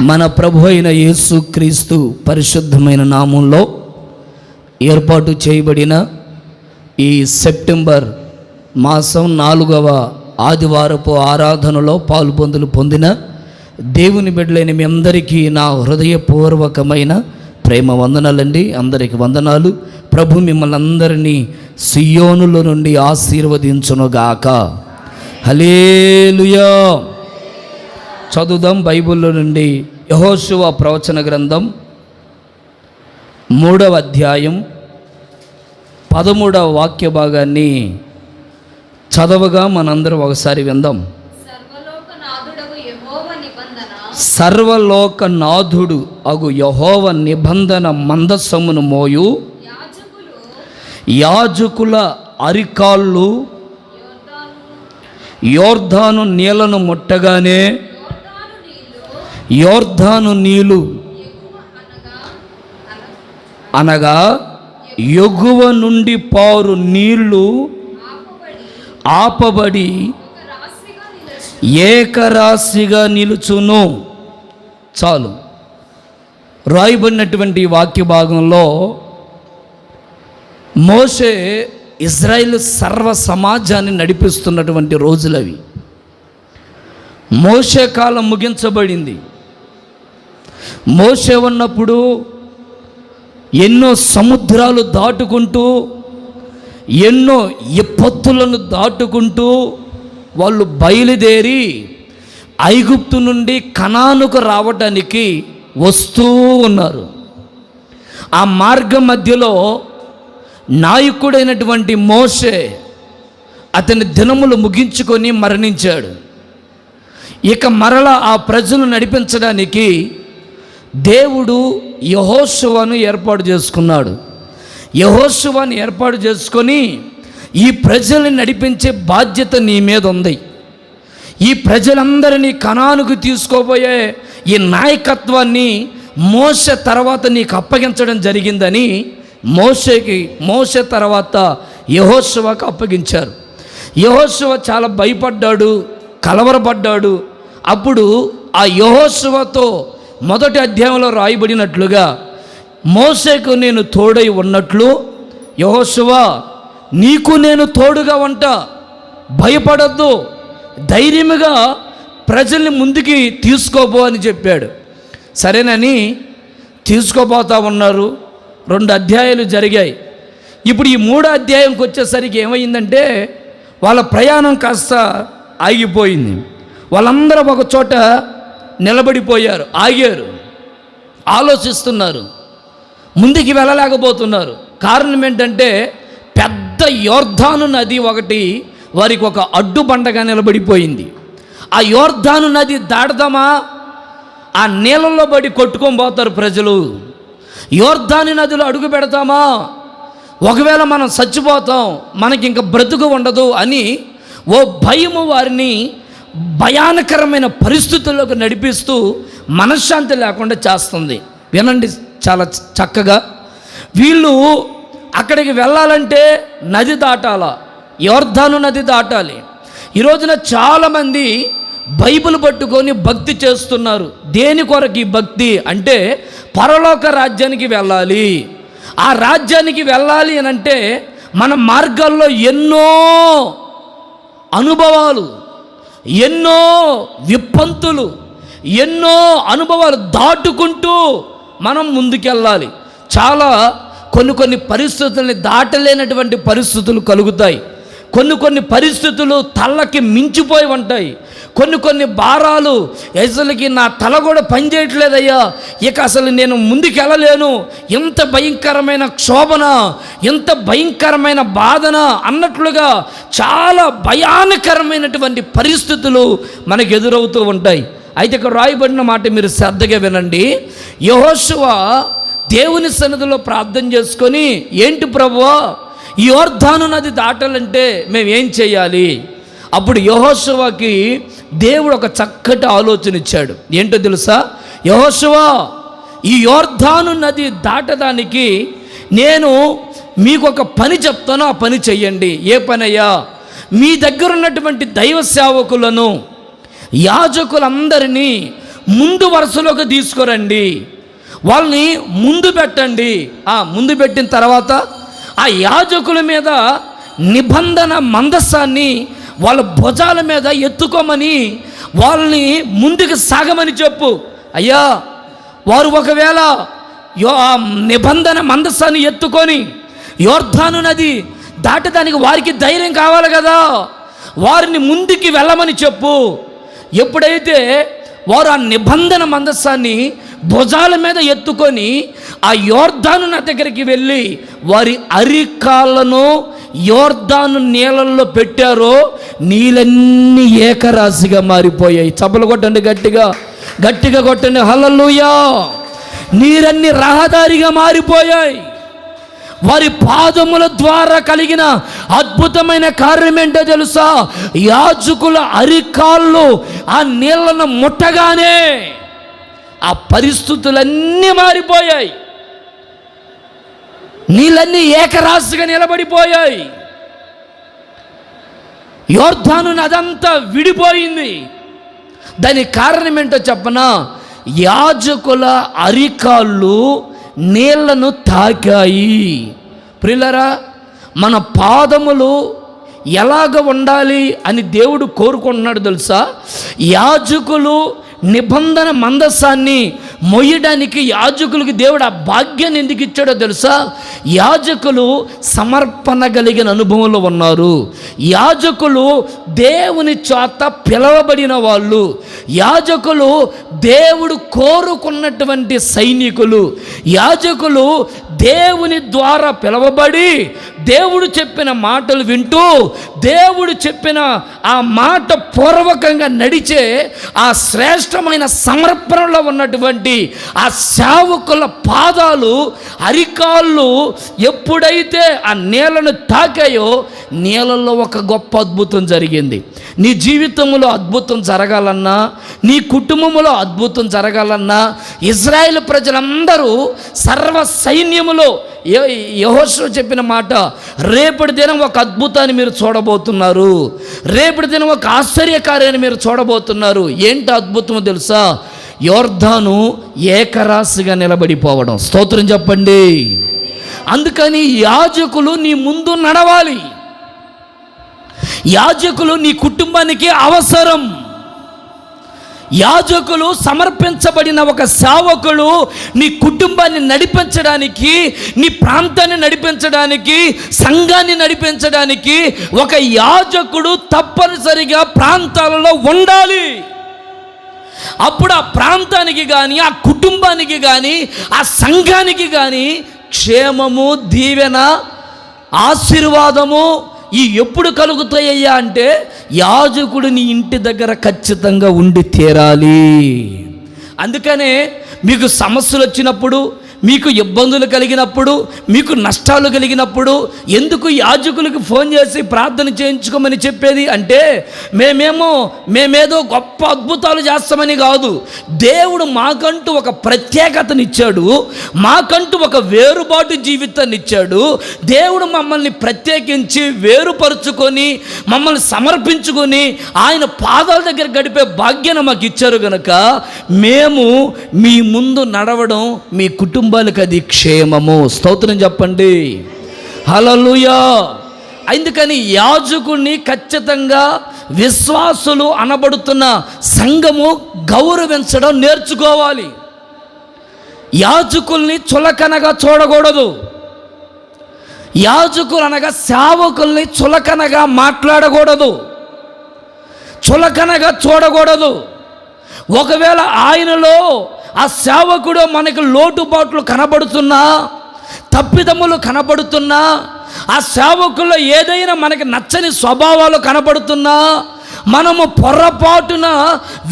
మన ప్రభు అయిన యేసుక్రీస్తు పరిశుద్ధమైన నామంలో ఏర్పాటు చేయబడిన ఈ సెప్టెంబర్ మాసం 4వ ఆదివారపు ఆరాధనలో పొందిన దేవుని బిడ్డలైన మీ అందరికీ నా హృదయపూర్వకమైన ప్రేమ వందనాలండి. అందరికి వందనాలు. ప్రభు మిమ్మల్ని అందరినీ సియోనులో నుండి ఆశీర్వదించునుగాక. హల్లెలూయా. చదువుదాం బైబిల్లో నుండి యెహోషువ ప్రవచన గ్రంథం 3వ అధ్యాయం 13వ వాక్య భాగాన్ని చదవగా మనందరం ఒకసారి విందాం. సర్వలోకనాథుడు అగు యెహోవా నిబంధన మందసమును మోయు యాజకుల అరికాళ్ళు యోర్దాను నీళ్లను ముట్టగానే యోర్దాను నీళ్లు అనగా ఎగువ నుండి పారు నీళ్లు ఆపబడి ఏకరాశిగా నిలుచును. చాలు. రాయబడినటువంటి వాక్య భాగంలో మోషే ఇజ్రాయేల్ సర్వ సమాజాన్ని నడిపిస్తున్నటువంటి రోజులవి. మోషే కాలం ముగించబడింది. మోషే ఉన్నప్పుడు ఎన్నో సముద్రాలు దాటుకుంటూ ఎన్నో విపత్తులను దాటుకుంటూ వాళ్ళు బయలుదేరి ఐగుప్తు నుండి కనానుకు రావడానికి వస్తూ ఉన్నారు. ఆ మార్గం మధ్యలో నాయకుడైనటువంటి మోషే అతని దినములు ముగించుకొని మరణించాడు. ఇక మరలా ఆ ప్రజలు నడిపించడానికి దేవుడు యెహోషువను ఏర్పాటు చేసుకున్నాడు. యెహోషువను ఏర్పాటు చేసుకొని ఈ ప్రజల్ని నడిపించే బాధ్యత నీ మీద ఉంది. ఈ ప్రజలందరినీ కనానుకు తీసుకోబోయే ఈ నాయకత్వాన్ని మోషే తర్వాత నీకు అప్పగించడం జరిగిందని మోషే తర్వాత యెహోషువకు అప్పగించారు. యెహోషువ చాలా భయపడ్డాడు, కలవరపడ్డాడు. అప్పుడు ఆ యెహోషువతో మొదటి అధ్యాయంలో రాయబడినట్లుగా మోషేకు నేను తోడై ఉన్నట్లు యెహోషువ నీకు నేను తోడుగా ఉంటా, భయపడద్దు, ధైర్యముగా ప్రజల్ని ముందుకి తీసుకోబో అని చెప్పాడు. సరేనని తీసుకోపోతా ఉన్నారు. 2 అధ్యాయాలు జరిగాయి. ఇప్పుడు ఈ 3వ అధ్యాయంకి వచ్చేసరికి ఏమైందంటే వాళ్ళ ప్రయాణం కాస్త ఆగిపోయింది. వాళ్ళందరూ ఒక చోట నిలబడిపోయారు, ఆగారు, ఆలోచిస్తున్నారు, ముందుకు వెళ్ళలేకపోతున్నారు. కారణం ఏంటంటే పెద్ద యోర్దాను నది ఒకటి వారికి ఒక అడ్డుబండగా నిలబడిపోయింది. ఆ యోర్దాను నది దాటుదామా, ఆ నీళ్ళల్లో పడి కొట్టుకొని పోతారు ప్రజలు. యోర్దాను నదిలో అడుగు పెడతామా, ఒకవేళ మనం చచ్చిపోతాం, మనకి ఇంకా బ్రతుకు ఉండదు అని ఓ భయము వారిని భయానకరమైన పరిస్థితుల్లోకి నడిపిస్తూ మనశ్శాంతి లేకుండా చేస్తుంది. వినండి చాలా చక్కగా. వీళ్ళు అక్కడికి వెళ్ళాలంటే నది దాటాలా, యోర్దాను నది దాటాలి. ఈ రోజున చాలామంది బైబిల్ పట్టుకొని భక్తి చేస్తున్నారు. దేని కొరకు ఈ భక్తి అంటే పరలోక రాజ్యానికి వెళ్ళాలి. ఆ రాజ్యానికి వెళ్ళాలి అని అంటే మన మార్గాల్లో ఎన్నో అనుభవాలు, ఎన్నో విపంతులు, ఎన్నో అనుభవాలు దాటుకుంటూ మనం ముందుకెళ్ళాలి. చాలా కొన్ని పరిస్థితుల్ని దాటలేనటువంటి పరిస్థితులు కలుగుతాయి. కొన్ని పరిస్థితులు తలకి మించిపోయి ఉంటాయి. కొన్ని భారాలు అసలుకి నా తల కూడా పనిచేయట్లేదయ్యా, ఇక అసలు నేను ముందుకెళ్ళలేను, ఎంత భయంకరమైన క్షోభన, ఎంత భయంకరమైన బాధన అన్నట్లుగా చాలా భయానకరమైనటువంటి పరిస్థితులు మనకు ఎదురవుతూ ఉంటాయి. అయితే ఇక్కడ రాయబడిన మాట మీరు శ్రద్ధగా వినండి. యెహోషువ దేవుని సన్నిధిలో ప్రార్థన చేసుకొని, ఏంటి ప్రభువా ఈ యోర్దాను నది దాటాలంటే మేము ఏం చేయాలి? అప్పుడు యెహోషువకి దేవుడు ఒక చక్కటి ఆలోచన ఇచ్చాడు. ఏంటో తెలుసా? యెహోషువ ఈ యోర్దాను నది దాటడానికి నేను మీకు ఒక పని చెప్తాను, ఆ పని చెయ్యండి. ఏ పనయ్యా? మీ దగ్గర ఉన్నటువంటి దైవ సేవకులను, యాజకులందరినీ ముందు వరుసలోకి తీసుకురండి, వాళ్ళని ముందు పెట్టండి. ముందు పెట్టిన తర్వాత ఆ యాజకుల మీద నిబంధన మందసాన్ని వాళ్ళ భుజాల మీద ఎత్తుకోమని వాళ్ళని ముందుకు సాగమని చెప్పు. అయ్యా, వారు ఒకవేళ నిబంధన మందసాన్ని ఎత్తుకొని యోర్దాను నది దాటడానికి వారికి ధైర్యం కావాలి కదా, వారిని ముందుకి వెళ్ళమని చెప్పు. ఎప్పుడైతే వారు ఆ నిబంధన మందసాన్ని భుజాల మీద ఎత్తుకొని ఆ యోర్దాను నది దగ్గరికి వెళ్ళి వారి అరికాళ్ళను యోర్దాను నీళ్ళల్లో పెట్టారో నీళ్ళన్నీ ఏకరాశిగా మారిపోయాయి. చప్పలు కొట్టండి, గట్టిగా గట్టిగా కొట్టండి, హల్లెలూయా. నీరన్నీ రహదారిగా మారిపోయాయి. వారి పాదముల ద్వారా కలిగిన అద్భుతమైన కార్యం ఏంటో తెలుసా? యాజకుల అరికాళ్ళు ఆ నీళ్లను ముట్టగానే ఆ పరిస్థితులన్నీ మారిపోయాయి. నీళ్ళన్నీ ఏకరాశిగా నిలబడిపోయాయి. యోర్దాను నదంతా విడిపోయింది. దానికి కారణం ఏంటో చెప్పనా? యాజకుల అరికాళ్ళు నీళ్లను తాకాయి. ప్రియులారా, మన పాదములు ఎలాగ ఉండాలి అని దేవుడు కోరుకుంటున్నాడు తెలుసా? యాజకులు నిబంధన మందసాన్ని మొయ్యడానికి యాజకులకి దేవుడు ఆ భాగ్యాన్ని ఎందుకు ఇచ్చాడో తెలుసా? యాజకులు సమర్పణ కలిగిన అనుభవంలో ఉన్నారు. యాజకులు దేవుని చేత పిలవబడిన వాళ్ళు. యాజకులు దేవుడు కోరుకున్నటువంటి సైనికులు. యాజకులు దేవుని ద్వారా పిలవబడి దేవుడు చెప్పిన మాటలు వింటూ దేవుడు చెప్పిన ఆ మాట పూర్వకంగా నడిచే ఆ శ్రేష్టమైన సమర్పణలో ఉన్నటువంటి ఆ సేవకుల పాదాలు, అరికాళ్ళు ఎప్పుడైతే ఆ నీళ్లను తాకాయో నీళ్ళల్లో ఒక గొప్ప అద్భుతం జరిగింది. నీ జీవితంలో అద్భుతం జరగాలన్నా, నీ కుటుంబంలో అద్భుతం జరగాలన్నా, ఇజ్రాయేల్ ప్రజలందరూ సర్వ సైన్యములో యెహోషువ చెప్పిన మాట, రేపటి దినం ఒక అద్భుతాన్ని మీరు చూడబోతున్నారు, రేపటి దినం ఒక ఆశ్చర్యకార్యాన్ని మీరు చూడబోతున్నారు. ఏంటి అద్భుతం తెలుసా? యోర్దాను ఏకరాశిగా నిలబడిపోవడం. స్తోత్రం చెప్పండి. అందుకని యాజకులు నీ ముందు నడవాలి. యాజకులు నీ కుటుంబానికి అవసరం. యాజకులు సమర్పించబడిన ఒక సేవకుడు నీ కుటుంబాన్ని నడిపించడానికి, నీ ప్రాంతాన్ని నడిపించడానికి, సంఘాన్ని నడిపించడానికి ఒక యాజకుడు తప్పనిసరిగా ప్రాంతాలలో ఉండాలి. అప్పుడు ఆ ప్రాంతానికి కానీ, ఆ కుటుంబానికి కానీ, ఆ సంఘానికి కానీ క్షేమము, దీవెన, ఆశీర్వాదము ఈ ఎప్పుడు కలుగుతాయ్యా అంటే యాజకుడు నీ ఇంటి దగ్గర ఖచ్చితంగా ఉండి తీరాలి. అందుకనే మీకు సమస్యలు వచ్చినప్పుడు, మీకు ఇబ్బందులు కలిగినప్పుడు, మీకు నష్టాలు కలిగినప్పుడు ఎందుకు యాజకులకు ఫోన్ చేసి ప్రార్థన చేయించుకోమని చెప్పేది అంటే, మేమేదో గొప్ప అద్భుతాలు చేస్తామని కాదు. దేవుడు మాకంటూ ఒక ప్రత్యేకతనిచ్చాడు, మాకంటూ ఒక వేరుబాటు జీవితాన్ని ఇచ్చాడు. దేవుడు మమ్మల్ని ప్రత్యేకించి వేరుపరుచుకొని మమ్మల్ని సమర్పించుకొని ఆయన పాదాల దగ్గర గడిపే భాగ్యాన్ని మాకు ఇచ్చారు కనుక మేము మీ ముందు నడవడం మీ కుటుంబాలకు అది క్షేమము. స్తోత్రం చెప్పండి, హల్లెలూయా. అందుకని యాజకుడిని ఖచ్చితంగా విశ్వాసులు అనబడుతున్న సంఘము గౌరవించడం నేర్చుకోవాలి. యాజకుల్ని చులకనగా చూడకూడదు. యాజకులు అనగా సేవకుల్ని చులకనగా మాట్లాడకూడదు, చులకనగా చూడకూడదు. ఒకవేళ ఆయనలో ఆ సేవకుడు మనకు లోటుబాట్లు కనబడుతున్నా, తప్పిదములు కనబడుతున్నా, ఆ సేవకుల్లో ఏదైనా మనకి నచ్చని స్వభావాలు కనబడుతున్నా మనము పొరపాటున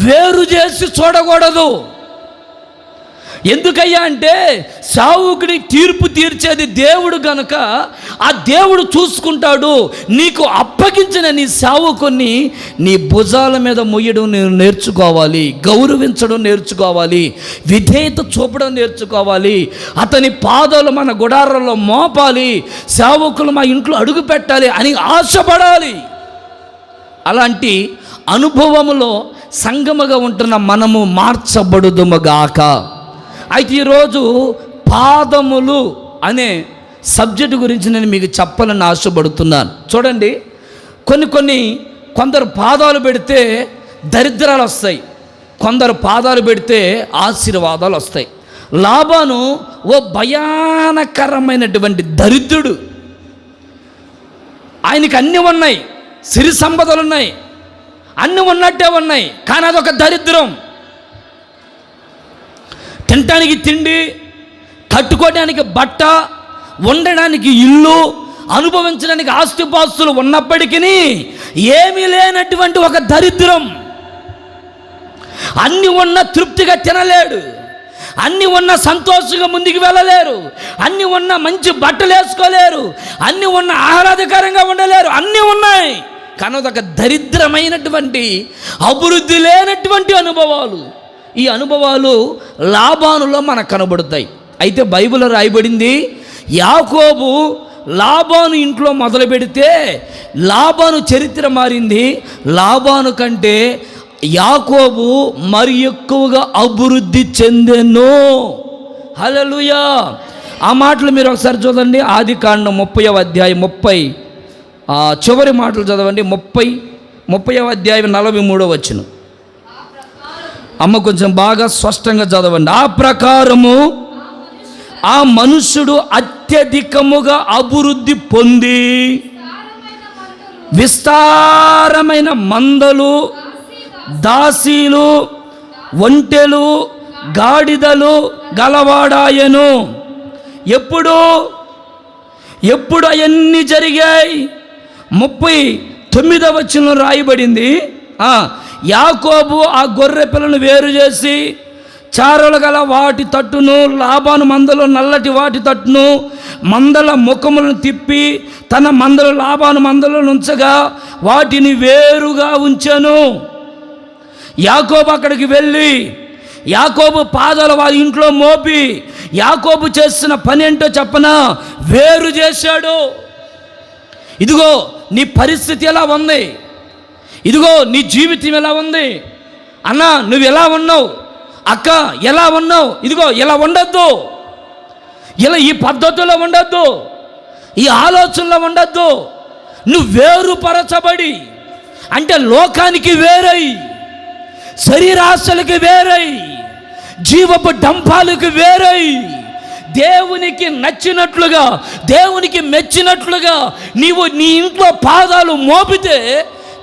వేరు చేసి చూడకూడదు. ఎందుకయ్యా అంటే సేవకుడి తీర్పు తీర్చేది దేవుడు గనుక ఆ దేవుడు చూసుకుంటాడు. నీకు అప్పగించిన నీ సేవకుని నీ భుజాల మీద మొయ్యడం నేను నేర్చుకోవాలి, గౌరవించడం నేర్చుకోవాలి, విధేయత చూపడం నేర్చుకోవాలి, అతని పాదాలు మన గుడారంలో మోపాలి, సేవకులు మా ఇంట్లో అడుగు పెట్టాలి అని ఆశపడాలి. అలాంటి అనుభవములో సంగముగా ఉంటున్న మనము మార్చబడుదుముగాక. అయితే ఈరోజు పాదములు అనే సబ్జెక్టు గురించి నేను మీకు చెప్పాలని ఆశపడుతున్నాను. చూడండి, కొందరు పాదాలు పెడితే దరిద్రాలు వస్తాయి, కొందరు పాదాలు పెడితే ఆశీర్వాదాలు వస్తాయి. లాబాను ఓ భయానకరమైనటువంటి దరిద్రుడు. ఆయనకి అన్నీ ఉన్నాయి, సిరి సంపదలు ఉన్నాయి, అన్నీ ఉన్నట్టే ఉన్నాయి, కానీ అదొక దరిద్రం. తినటానికి తిండి, కట్టుకోవడానికి బట్ట, ఉండడానికి ఇల్లు, అనుభవించడానికి ఆస్తిపాస్తులు ఉన్నప్పటికీ ఏమీ లేనటువంటి ఒక దరిద్రం. అన్నీ ఉన్న తృప్తిగా తినలేడు, అన్నీ ఉన్న సంతోషంగా ముందుకు వెళ్ళలేరు, అన్నీ ఉన్న మంచి బట్టలు వేసుకోలేరు, అన్నీ ఉన్న ఆహ్లాదకరంగా ఉండలేరు. అన్నీ ఉన్నాయి, కానీ అదొక దరిద్రమైనటువంటి అభివృద్ధి లేనటువంటి అనుభవాలు. ఈ అనుభవాలు లాబానులో మనకు కనబడతాయి. అయితే బైబిల్లో రాయబడింది, యాకోబు లాబాను ఇంట్లో మొదలు పెడితే లాబాను చరిత్ర మారింది. లాబాను కంటే యాకోబు మరి ఎక్కువగా అభివృద్ధి చెందెను. హల్లెలూయా. ఆ మాటలు మీరు ఒకసారి చూడండి. ఆదికాండం 30వ అధ్యాయం 30 చివరి మాటలు చదవండి. 30వ అధ్యాయం 43వ వచనం. అమ్మ కొంచెం బాగా స్పష్టంగా చదవండి. ఆ ప్రకారము ఆ మనుష్యుడు అత్యధికముగా అభివృద్ధి పొంది విస్తారమైన మందలు, దాసీలు, ఒంటెలు, గాడిదలు గలవాడాయను. ఎప్పుడు అవన్నీ జరిగాయి? 39వ వచనంలో రాయబడింది, యాకోబు ఆ గొర్రె పిల్లను వేరు చేసి చారలు గల వాటి తట్టును, లాబాను మందలు నల్లటి వాటి తట్టును, మందల ముఖములను తిప్పి తన మందలు లాబాను మందలను ఉంచగా వాటిని వేరుగా ఉంచెను. యాకోబు అక్కడికి వెళ్ళి యాకోబు పాదాలు వారి ఇంట్లో మోపి యాకోబు చేసిన పని ఏంటో చెప్పనా? వేరు చేశాడు. ఇదిగో నీ పరిస్థితి ఎలా ఉంది, ఇదిగో నీ జీవితం ఎలా ఉంది, అన్న నువ్వు ఎలా ఉన్నావు, అక్క ఎలా ఉన్నావు, ఇదిగో ఇలా ఉండొద్దు, ఇలా ఈ పద్ధతిలో ఉండొద్దు, ఈ ఆలోచనలో ఉండొద్దు. నువ్వు వేరుపరచబడి, అంటే లోకానికి వేరై, శరీరాశలకి వేరై, జీవపు డంపాలకు వేరై, దేవునికి నచ్చినట్లుగా, దేవునికి మెచ్చినట్లుగా నీవు నీ ఇంట్లో పాదాలు మోపితే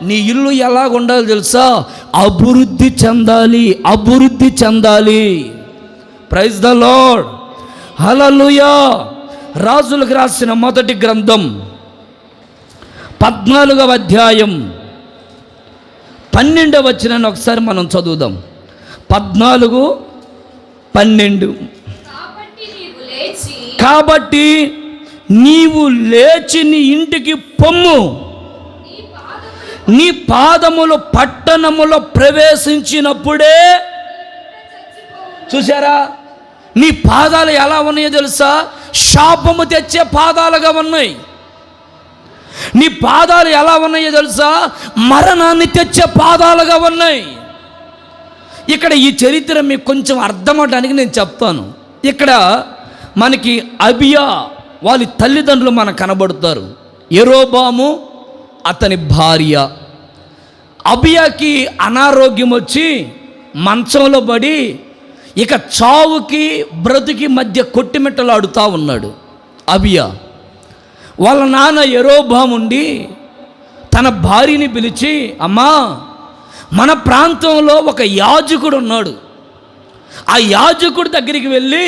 నీ ఇల్లు ఎలా ఉండాలి తెలుసా? అభివృద్ధి చెందాలి, అభివృద్ధి చెందాలి. Praise the lord. హల్లెలూయా. రాజులకు రాసిన మొదటి గ్రంథం 14వ అధ్యాయం 12వ వచనాన్ని ఒకసారి మనం చదువుదాం. 14:12. కాబట్టి నీవు లేచి నీ ఇంటికి పొమ్ము, నీ పాదములు పట్టణములో ప్రవేశించినప్పుడే. చూసారా, నీ పాదాలు ఎలా ఉన్నాయో తెలుసా? శాపము తెచ్చే పాదాలుగా ఉన్నాయి. నీ పాదాలు ఎలా ఉన్నాయో తెలుసా? మరణాన్ని తెచ్చే పాదాలుగా ఉన్నాయి. ఇక్కడ ఈ చరిత్ర మీకు కొంచెం అర్థమవడానికి నేను చెప్తాను. ఇక్కడ మనకి అబియా వాళ్ళ తల్లిదండ్రులు మనకు కనబడతారు. యెరోబాము అతని భార్య. అబియాకి అనారోగ్యం వచ్చి మంచంలో పడి ఇక చావుకి బ్రతుకి మధ్య కొట్టిమిట్టలాడుతూ ఉన్నాడు అబియా. వాళ్ళ నాన్న యెరోబాముండి తన భార్యని పిలిచి, అమ్మా మన ప్రాంతంలో ఒక యాజకుడు ఉన్నాడు, ఆ యాజకుడి దగ్గరికి వెళ్ళి,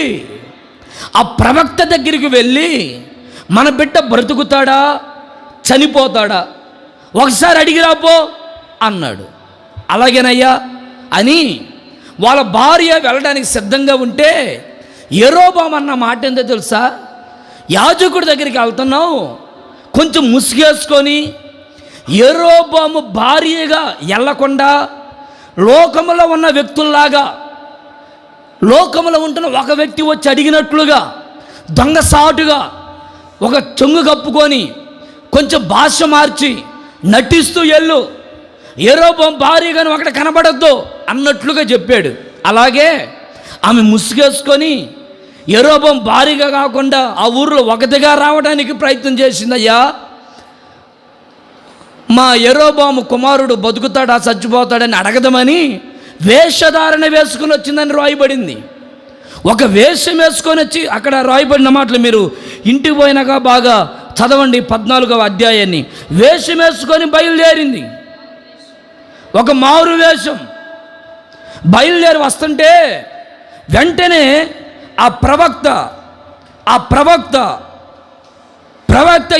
ఆ ప్రవక్త దగ్గరికి వెళ్ళి మన బిడ్డ బ్రతుకుతాడా చనిపోతాడా ఒకసారి అడిగిరాపో అన్నాడు. అలాగేనయ్యా అని వాళ్ళ భార్య వెళ్ళడానికి సిద్ధంగా ఉంటే యెరోబాము అన్న మాట ఏందో తెలుసా? యాజకుడి దగ్గరికి వెళ్తున్నావు, కొంచెం ముసుగేసుకొని యెరోబాము భార్యగా వెళ్ళకుండా లోకములో ఉన్న వ్యక్తుల్లాగా, లోకములో ఉంటున్న ఒక వ్యక్తి వచ్చి అడిగినట్లుగా దొంగసాటుగా ఒక చెంగు కప్పుకొని కొంచెం భాష మార్చి నటిస్తూ వెళ్ళు. యరొబాము భార్యగాను ఒకటి కనబడద్దు అన్నట్లుగా చెప్పాడు. అలాగే ఆమె ముసుగేసుకొని యరొబాము భార్యగా కాకుండా ఆ ఊరిలో ఒకటిగా రావడానికి ప్రయత్నం చేసిందయ్యా. మా యరొబాము కుమారుడు బతుకుతాడా చచ్చిపోతాడని అడగదమని వేషధారణ వేసుకుని వచ్చిందని రాయబడింది. ఒక వేషం వేసుకొని వచ్చి, అక్కడ రాయబడిన మాటలు మీరు ఇంటికి పోయినాక బాగా చదవండి 14వ అధ్యాయాన్ని. వేషం వేసుకొని బయలుదేరింది, ఒక మారు వేషం బయలుదేరి వస్తుంటే వెంటనే ఆ ప్రవక్త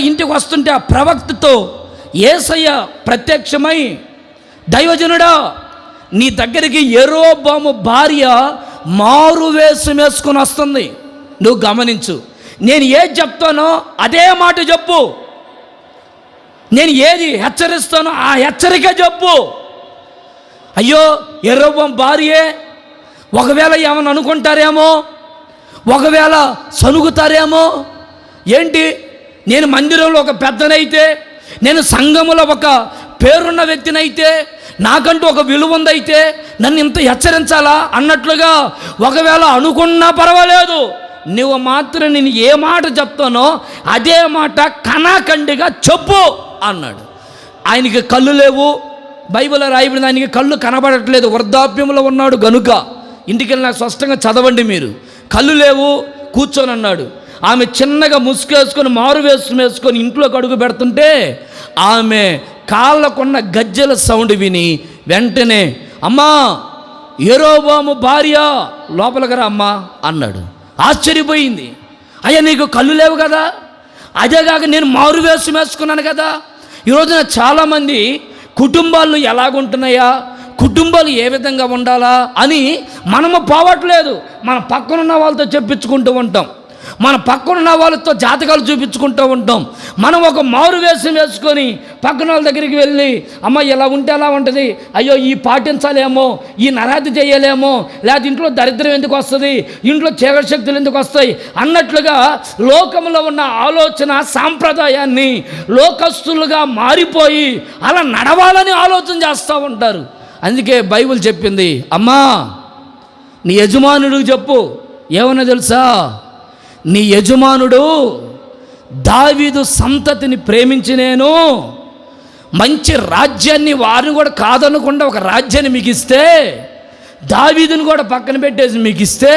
ఇంటికి వస్తుంటే ఆ ప్రవక్తతో యేసయ్య ప్రత్యక్షమై, దైవజనుడా, నీ దగ్గరికి యరొబాము భార్య మారు వేషం వేసుకొని వస్తుంది, నువ్వు గమనించు. నేను ఏది చెప్తానో అదే మాట చెప్పు, నేను ఏది హెచ్చరిస్తానో ఆ హెచ్చరిక చెప్పు. అయ్యో, యరొబాము భార్యే, ఒకవేళ ఏమని అనుకుంటారేమో, ఒకవేళ సనుగుతారేమో. ఏంటి, నేను మందిరంలో ఒక పెద్దనైతే, నేను సంఘములో ఒక పేరున్న వ్యక్తినైతే, నాకంటూ ఒక విలువ ఉందైతే నన్ను ఇంత హెచ్చరించాలా అన్నట్లుగా ఒకవేళ అనుకున్నా పర్వాలేదు, నువ్వు మాత్రం నేను ఏ మాట చెప్తానో అదే మాట కనాకండిగా చెప్పు అన్నాడు. ఆయనకి కళ్ళు లేవు, బైబిల్లో రాయబడింది, ఆయనకి కళ్ళు కనబడట్లేదు, వృద్ధాప్యంలో ఉన్నాడు గనుక. ఇంటికి నాకు స్పష్టంగా చదవండి మీరు. కళ్ళు లేవు, కూర్చొని అన్నాడు. ఆమె చిన్నగా ముసుగేసుకొని మారు వేసుకొని ఇంట్లోకి అడుగు పెడుతుంటే ఆమె కాళ్ళకున్న గజ్జెల సౌండ్ విని వెంటనే, అమ్మా యరొబాము భార్య లోపలికి రా అమ్మా అన్నాడు. ఆశ్చర్యపోయింది. అయ్యా, నీకు కళ్ళు లేవు కదా, అదేగాక నేను మారు వేసుకున్నాను కదా. ఈరోజున చాలామంది కుటుంబాలు ఎలాగుంటున్నాయా, కుటుంబాలు ఏ విధంగా ఉండాలా అని మనము పోవట్లేదు. మన పక్కనున్న వాళ్ళతో చెప్పించుకుంటూ ఉంటాం, మన పక్కనున్న వాళ్ళతో జాతకాలు చూపించుకుంటూ ఉంటాం. మనం ఒక మారు వేషం వేసుకొని పక్కన వాళ్ళ దగ్గరికి వెళ్ళి, అమ్మ ఇలా ఉంటే ఎలా ఉంటుంది, అయ్యో ఈ పాటించాలేమో, ఈ నరాతి చేయలేమో, లేకపోతే ఇంట్లో దరిద్రం ఎందుకు వస్తుంది, ఇంట్లో చీకటి శక్తులు ఎందుకు వస్తాయి అన్నట్లుగా లోకంలో ఉన్న ఆలోచన సాంప్రదాయాన్ని లోకస్తులుగా మారిపోయి అలా నడవాలని ఆలోచన చేస్తూ ఉంటారు. అందుకే బైబిల్ చెప్పింది, అమ్మా నీ యజమానుడికి చెప్పు. ఏమన్నా తెలుసా, నీ యజమానుడు దావీదు సంతతిని ప్రేమించి నేను మంచి రాజ్యాన్ని, వారిని కూడా కాదనకుండా ఒక రాజ్యాన్ని మీకు ఇస్తే, దావీదుని కూడా పక్కన పెట్టేసి మీకు ఇస్తే,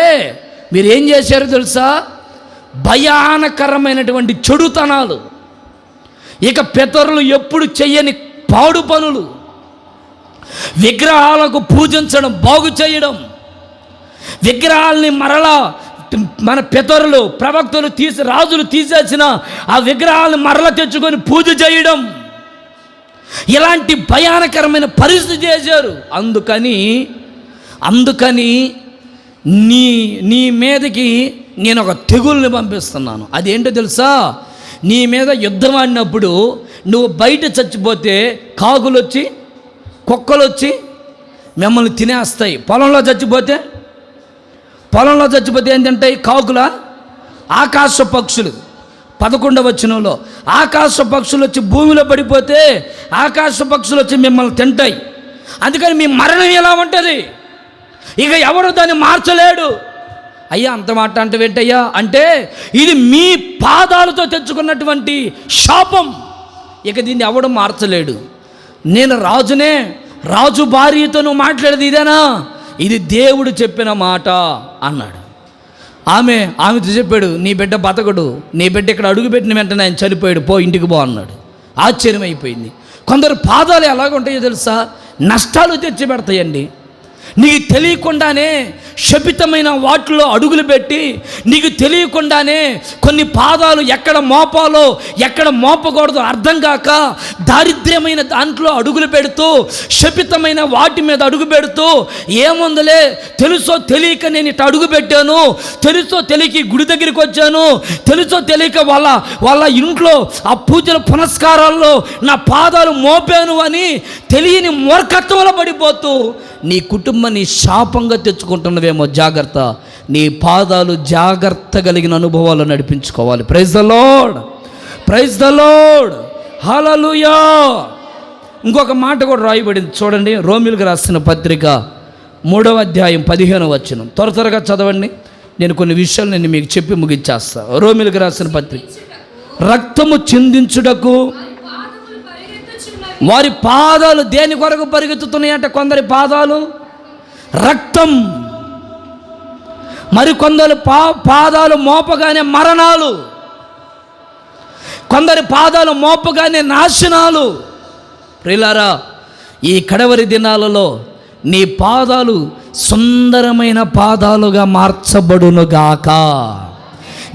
మీరు ఏం చేశారో తెలుసా, భయానకరమైనటువంటి చెడుతనాలు, ఇక పితరులు ఎప్పుడు చెయ్యని పాడు పనులు, విగ్రహాలకు పూజించడం, బాగు చేయడం, విగ్రహాలని మరలా మన పితరులు ప్రవక్తలు రాజులు తీసేసిన ఆ విగ్రహాలను మరల తెచ్చుకొని పూజ చేయడం, ఇలాంటి భయానకరమైన పరిస్థితి చేశారు. అందుకని నీ మీదకి నేను ఒక తెగుల్ని పంపిస్తున్నాను. అదేంటో తెలుసా, నీ మీద యుద్ధం ఆడినప్పుడు నువ్వు బయట చచ్చిపోతే కాకులు వచ్చి, కుక్కలు వచ్చి మిమ్మల్ని తినేస్తాయి. పొలంలో చచ్చిపోతే ఏంటంటే కాకుల, ఆకాశ పక్షులు 11వ వచనంలో ఆకాశ పక్షులు వచ్చి భూమిలో పడిపోతే ఆకాశ పక్షులు వచ్చి మిమ్మల్ని తింటాయి. అందుకని మీ మరణం ఎలా ఉంటుంది, ఇక ఎవరు దాన్ని మార్చలేడు. అయ్యా, అంత మాట అంటే ఏంటయ్యా అంటే, ఇది మీ పాదాలతో తెచ్చుకున్నటువంటి శాపం, ఇక దీన్ని ఎవడు మార్చలేడు. నేను రాజునే, రాజు భార్యతో నువ్వు మాట్లాడేది ఇదేనా, ఇది దేవుడు చెప్పిన మాట అన్నాడు. ఆమెతో చెప్పాడు, నీ బిడ్డ బతకడు, నీ బిడ్డ ఇక్కడ అడుగుపెట్టిన వెంటనే ఆయన చనిపోయాడు, పో ఇంటికి పో అన్నాడు. ఆశ్చర్యమైపోయింది. కొందరు పాదాలు ఎలాగుంటాయో తెలుసా, నష్టాలు తెచ్చి పెడతాయండి. నీకు తెలియకుండానే శపితమైన వాటిలో అడుగులు పెట్టి, నీకు తెలియకుండానే కొన్ని పాదాలు ఎక్కడ మోపాలో ఎక్కడ మోపకూడదో అర్థం కాక దారిద్ర్యమైన దాంట్లో అడుగులు పెడుతూ, శపితమైన వాటి మీద అడుగు పెడుతూ, ఏముందలే తెలుసో తెలియక నేను ఇటు అడుగు పెట్టాను, తెలుసో తెలియక గుడి దగ్గరికి వచ్చాను, తెలుసో తెలియక వాళ్ళ ఇంట్లో ఆ పూజల పునస్కారాల్లో నా పాదాలు మోపాను అని తెలియని మూర్ఖత్వంలో పడిపోతూ నీ కుటుంబాన్ని శాపంగా తెచ్చుకుంటున్నవేమో. జాగ్రత్త, నీ పాదాలు జాగ్రత్త కలిగిన అనుభవాలు నడిపించుకోవాలి. Praise the lord, praise the lord, hallelujah. ఇంకొక మాట కూడా రాయబడింది చూడండి. రోమిలకు రాసిన పత్రిక 3వ అధ్యాయం 15వ వచనం. త్వరగా చదవండి. నేను కొన్ని విషయాలు నేను మీకు చెప్పి ముగించేస్తా. రోమిలకు రాసిన పత్రిక, రక్తము చిందించుటకు వారి పాదాలు దేని కొరకు పరిగెత్తుతున్నాయంటే, కొందరి పాదాలు రక్తం, మరికొందరు పాదాలు మోపగానే మరణాలు, కొందరి పాదాలు మోపగానే నాశనాలు. ప్రియులారా, ఈ కడవరి దినాలలో నీ పాదాలు సుందరమైన పాదాలుగా మార్చబడునుగాక.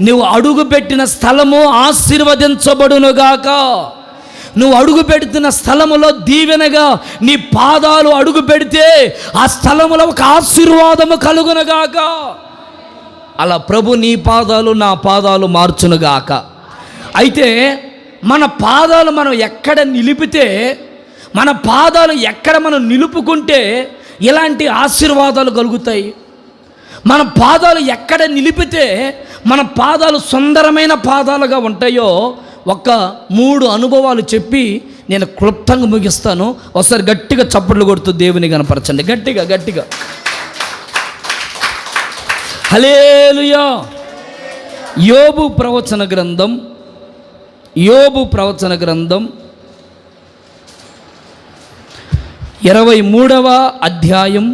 నువ్వు అడుగుపెట్టిన స్థలము ఆశీర్వదించబడునుగాక. నువ్వు అడుగు పెడుతున్న స్థలములో దీవెనగా నీ పాదాలు అడుగు పెడితే ఆ స్థలములో ఒక ఆశీర్వాదము కలుగునుగాక. అలా ప్రభు నీ పాదాలు నా పాదాలు మార్చునుగాక. అయితే మన పాదాలు మనం ఎక్కడ నిలిపితే, మన పాదాలు ఎక్కడ మనం నిలుపుకుంటే ఇలాంటి ఆశీర్వాదాలు కలుగుతాయి. మన పాదాలు ఎక్కడ నిలిపితే మన పాదాలు సుందరమైన పాదాలుగా ఉంటాయో ఒక 3 అనుభవాలు చెప్పి నేను క్లుప్తంగా ముగిస్తాను. ఒకసారి గట్టిగా చప్పట్లు కొడుతూ దేవుని కనపరచండి. గట్టిగా హల్లెలూయా. యోబు ప్రవచన గ్రంథం 23వ అధ్యాయం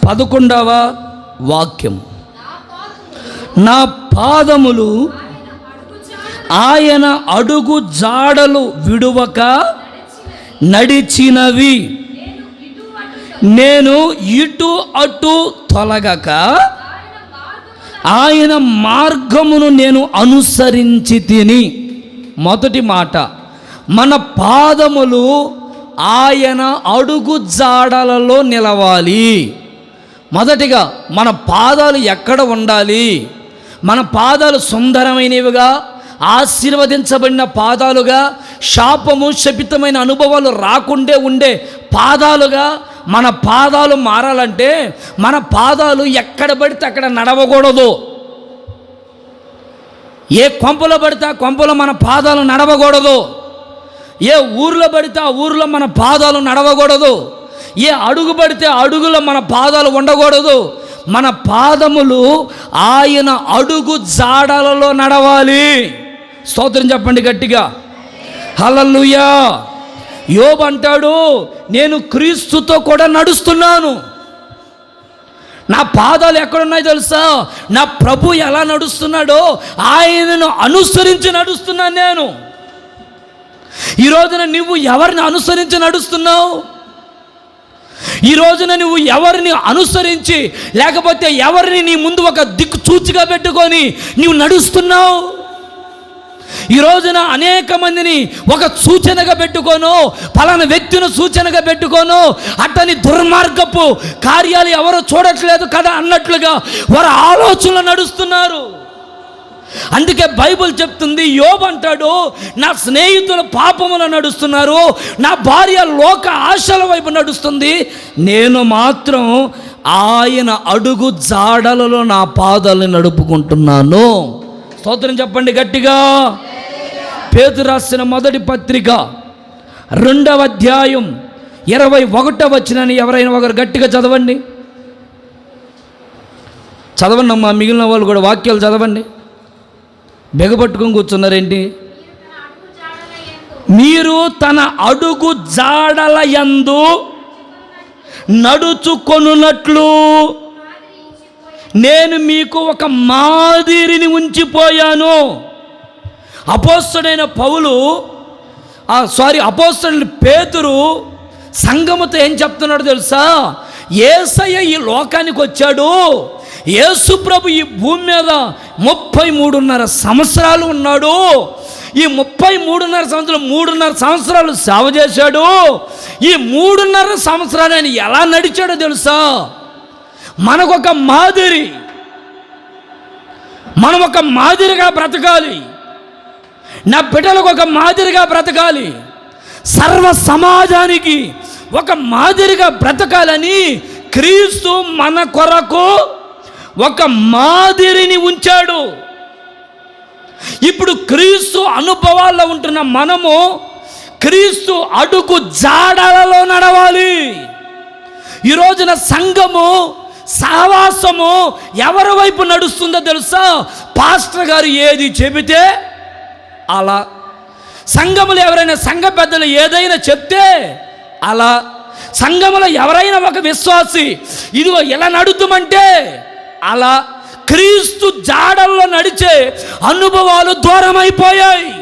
11వ వాక్యం. నా పాదములు ఆయన అడుగు జాడలు విడువక నడిచినవి, నేను ఇటు అటు తొలగక ఆయన మార్గమును నేను అనుసరించి తిని. మొదటి మాట, మన పాదములు ఆయన అడుగు జాడలలో నిలవాలి. మొదటిగా మన పాదాలు ఎక్కడ ఉండాలి? మన పాదాలు సుందరమైనవిగా, ఆశీర్వదించబడిన పాదాలుగా, శాపము శపితమైన అనుభవాలు రాకుండే ఉండే పాదాలుగా మన పాదాలు మారాలంటే మన పాదాలు ఎక్కడ పడితే అక్కడ నడవకూడదు. ఏ కొంపలో పడితే ఆ కొంపలో మన పాదాలు నడవకూడదు. ఏ ఊర్లో పడితే ఆ ఊర్లో మన పాదాలు నడవకూడదు. ఏ అడుగు పడితే అడుగులో మన పాదాలు ఉండకూడదు. మన పాదములు ఆయన అడుగు జాడలలో నడవాలి. స్తోత్రం చెప్పండి గట్టిగా, హల్లెలూయా. యోబు అంటాడు, నేను క్రీస్తుతో కూడా నడుస్తున్నాను. నా పాదాలు ఎక్కడున్నాయో తెలుసా? నా ప్రభు ఎలా నడుస్తున్నాడో ఆయనను అనుసరించి నడుస్తున్నాను నేను. ఈ రోజున నువ్వు ఎవరిని అనుసరించి నడుస్తున్నావు? ఈ రోజున నువ్వు ఎవరిని అనుసరించి, లేకపోతే ఎవరిని నీ ముందు ఒక దిక్కు చూచిగా పెట్టుకొని నువ్వు నడుస్తున్నావు? ఈ రోజున అనేక మందిని ఒక సూచనగా పెట్టుకోను, ఫలానా వ్యక్తిని సూచనగా పెట్టుకోను, అతని దుర్మార్గపు కార్యాలు ఎవరో చూడట్లేదు కదా అన్నట్లుగా వారు ఆలోచనలు నడుస్తున్నారు. అందుకే బైబిల్ చెప్తుంది, యోబు అంటాడు, నా స్నేహితులు పాపములో నడుస్తున్నారు, నా భార్య లోక ఆశల వైపు నడుస్తుంది, నేను మాత్రం ఆయన అడుగు జాడలలో నా పాదాలను నడుపుకుంటున్నాను. స్తోత్రం చెప్పండి గట్టిగా. పేతురు రాసిన మొదటి పత్రిక 2వ అధ్యాయం 21వ వచనాన్ని ఎవరైనా ఒకరు గట్టిగా చదవండి. చదవండి అమ్మా, మిగిలిన వాళ్ళు కూడా వాక్యాలు చదవండి. బెగపట్టుకొని కూర్చున్నారేంటి? మీరు తన అడుగు జాడల యందు నడుచుకొనున్నట్లు నేను మీకు ఒక మాదిరిని ఉంచిపోయాను. అపోస్తలుడైన అపోస్తలుడైన పేతురు సంఘముతో ఏం చెప్తున్నాడో తెలుసా? యేసయ్య ఈ లోకానికి వచ్చాడు, యేసు ప్రభు ఈ భూమి మీద 33.5 సంవత్సరాలు ఉన్నాడు. ఈ 33.5 సంవత్సరాలు సేవ చేశాడు. ఈ 3.5 సంవత్సరాలు ఆయన ఎలా నడిచాడో తెలుసా? మనకొక మాదిరి, మనం ఒక మాదిరిగా బ్రతకాలి. నా బిడ్డలకు ఒక మాదిరిగా బ్రతకాలి. సర్వ సమాజానికి ఒక మాదిరిగా బ్రతకాలని క్రీస్తు మన కొరకు ఒక మాదిరిని ఉంచాడు. ఇప్పుడు క్రీస్తు అనుభవాల్లో ఉంటున్న మనము క్రీస్తు అడుగు జాడలలో నడవాలి. ఈ రోజున సంఘము సహవాసము ఎవరి వైపు నడుస్తుందో తెలుసా? పాస్టర్ గారు ఏది చెబితే అలా, సంఘములు ఎవరైనా సంఘ పెద్దలు ఏదైనా చెప్తే అలా, సంఘములో ఎవరైనా ఒక విశ్వాసి ఇదిగో ఎలా నడుద్దామంటే అలా. క్రీస్తు జాడల్లో నడిచే అనుభవాలు దూరమైపోయాయి.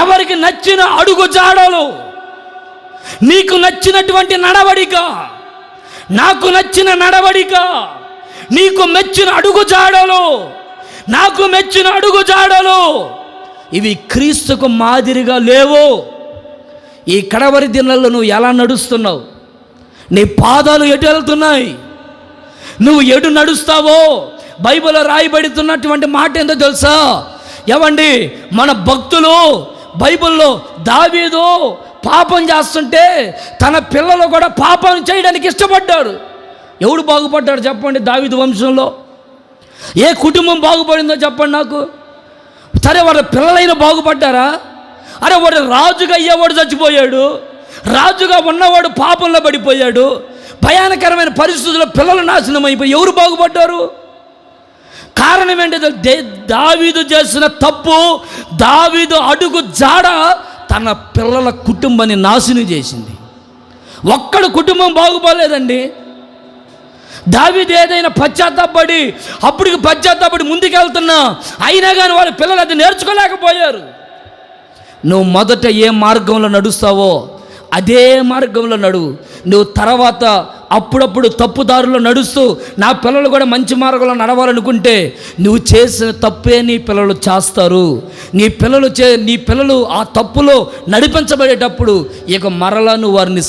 ఎవరికి నచ్చిన అడుగు జాడలు, నీకు నచ్చినటువంటి నడవడిక, నాకు నచ్చిన నడవడిక, నీకు మెచ్చిన అడుగు జాడలు, నాకు మెచ్చిన అడుగు జాడలు, ఇవి క్రీస్తుకు మాదిరిగా లేవు. ఈ కడవరి దినాల్లో నువ్వు ఎలా నడుస్తున్నావు? నీ పాదాలు ఎటు వెళ్తున్నాయి? నువ్వు ఎటు నడుస్తావో బైబిల్లో రాయబడుతున్నటువంటి మాట ఏందో తెలుసా? ఏమండి, మన భక్తులు బైబిల్లో దావీదు పాపం చేస్తుంటే తన పిల్లలు కూడా పాపం చేయడానికి ఇష్టపడ్డారు. ఎవడు బాగుపడ్డాడు చెప్పండి? దావీదు వంశంలో ఏ కుటుంబం బాగుపడిందో చెప్పండి నాకు. సరే, వాళ్ళ పిల్లలైనా బాగుపడ్డారా? అరే, వాడు రాజుగా అయ్యేవాడు చచ్చిపోయాడు, రాజుగా ఉన్నవాడు పాపంలో పడిపోయాడు, భయానకరమైన పరిస్థితుల్లో పిల్లలు నాశనం అయిపోయి ఎవరు బాగుపడ్డారు? కారణం ఏంటంటే దావీదు చేసిన తప్పు, దావీదు అడుగు జాడ తన పిల్లల కుటుంబాన్ని నాశనం చేసింది. ఒక్కడు కుటుంబం బాగుపోలేదండి. దావీదు ఏదైనా పశ్చాత్తాపడి అప్పటికి పశ్చాత్తాపడి ముందుకెళ్తున్నా అయినా కానీ వాళ్ళ పిల్లలు అది నేర్చుకోలేకపోయారు. నువ్వు మొదట ఏ మార్గంలో నడుస్తావో అదే మార్గంలో నడువు. నువ్వు తర్వాత అప్పుడప్పుడు తప్పుదారులో నడుస్తూ నా పిల్లలు కూడా మంచి మార్గంలో నడవాలనుకుంటే నువ్వు చేసిన తప్పే నీ పిల్లలు చేస్తారు. నీ పిల్లలు ఆ తప్పులో నడిపించబడేటప్పుడు ఇక మరలా నువ్వు వారిని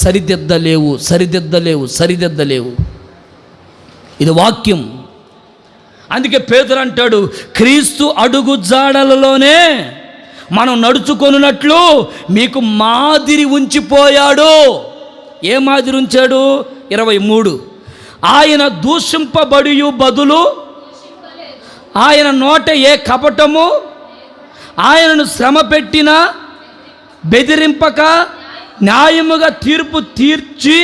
సరిదిద్దలేవు. ఇది వాక్యం. అందుకే పేతురు అంటాడు, క్రీస్తు అడుగు జాడలలోనే మనం నడుచుకొనున్నట్లు మీకు మాదిరి ఉంచిపోయాడు. ఏ మాదిరి ఉంచాడు? 23, ఆయన దూషింపబడియు బదులు ఆయన నోట ఏ కపటము, ఆయనను శ్రమ పెట్టినా బెదిరింపక న్యాయముగా తీర్పు తీర్చి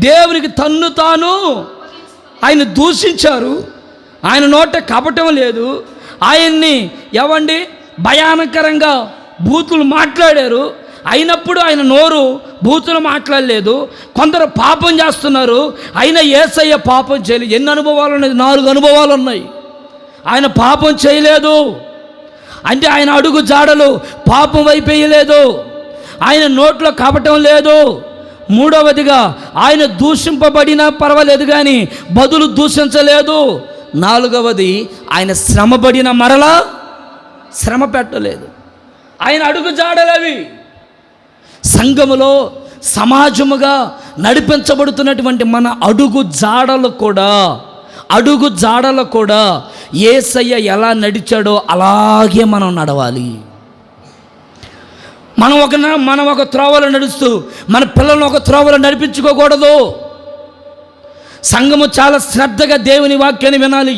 దేవునికి తన్ను తాను ఆయన దూషించారు. ఆయన నోట కపటం లేదు. ఆయన్ని ఏవండి భయానకరంగా బూతులు మాట్లాడారు. అయినప్పుడు ఆయన నోరు బూతులు మాట్లాడలేదు. కొందరు పాపం చేస్తున్నారు, అయినా యేసయ్య పాపం చేయలేదు. ఎన్ని అనుభవాలు ఉన్నాయి? 4 అనుభవాలు ఉన్నాయి. ఆయన పాపం చేయలేదు అంటే ఆయన అడుగు జాడలు పాపం వైపేయలేదు, ఆయన నోట్లో కపటం లేదు. 3వదిగా ఆయన దూషింపబడినా పర్వాలేదు కానీ బదులు దూషించలేదు. 4వది ఆయన శ్రమపడిన మరలా శ్రమ పెట్టలేదు. ఆయన అడుగు జాడలవి. సంఘములో సమాజముగా నడిపించబడుతున్నటువంటి మన అడుగు జాడలు కూడా యేసయ్య ఎలా నడిచాడో అలాగే మనం నడవాలి. మనం ఒక త్రోవలో నడుస్తూ మన పిల్లలను ఒక త్రోవలో నడిపించుకోకూడదు. సంఘము చాలా శ్రద్ధగా దేవుని వాక్యాన్ని వినాలి.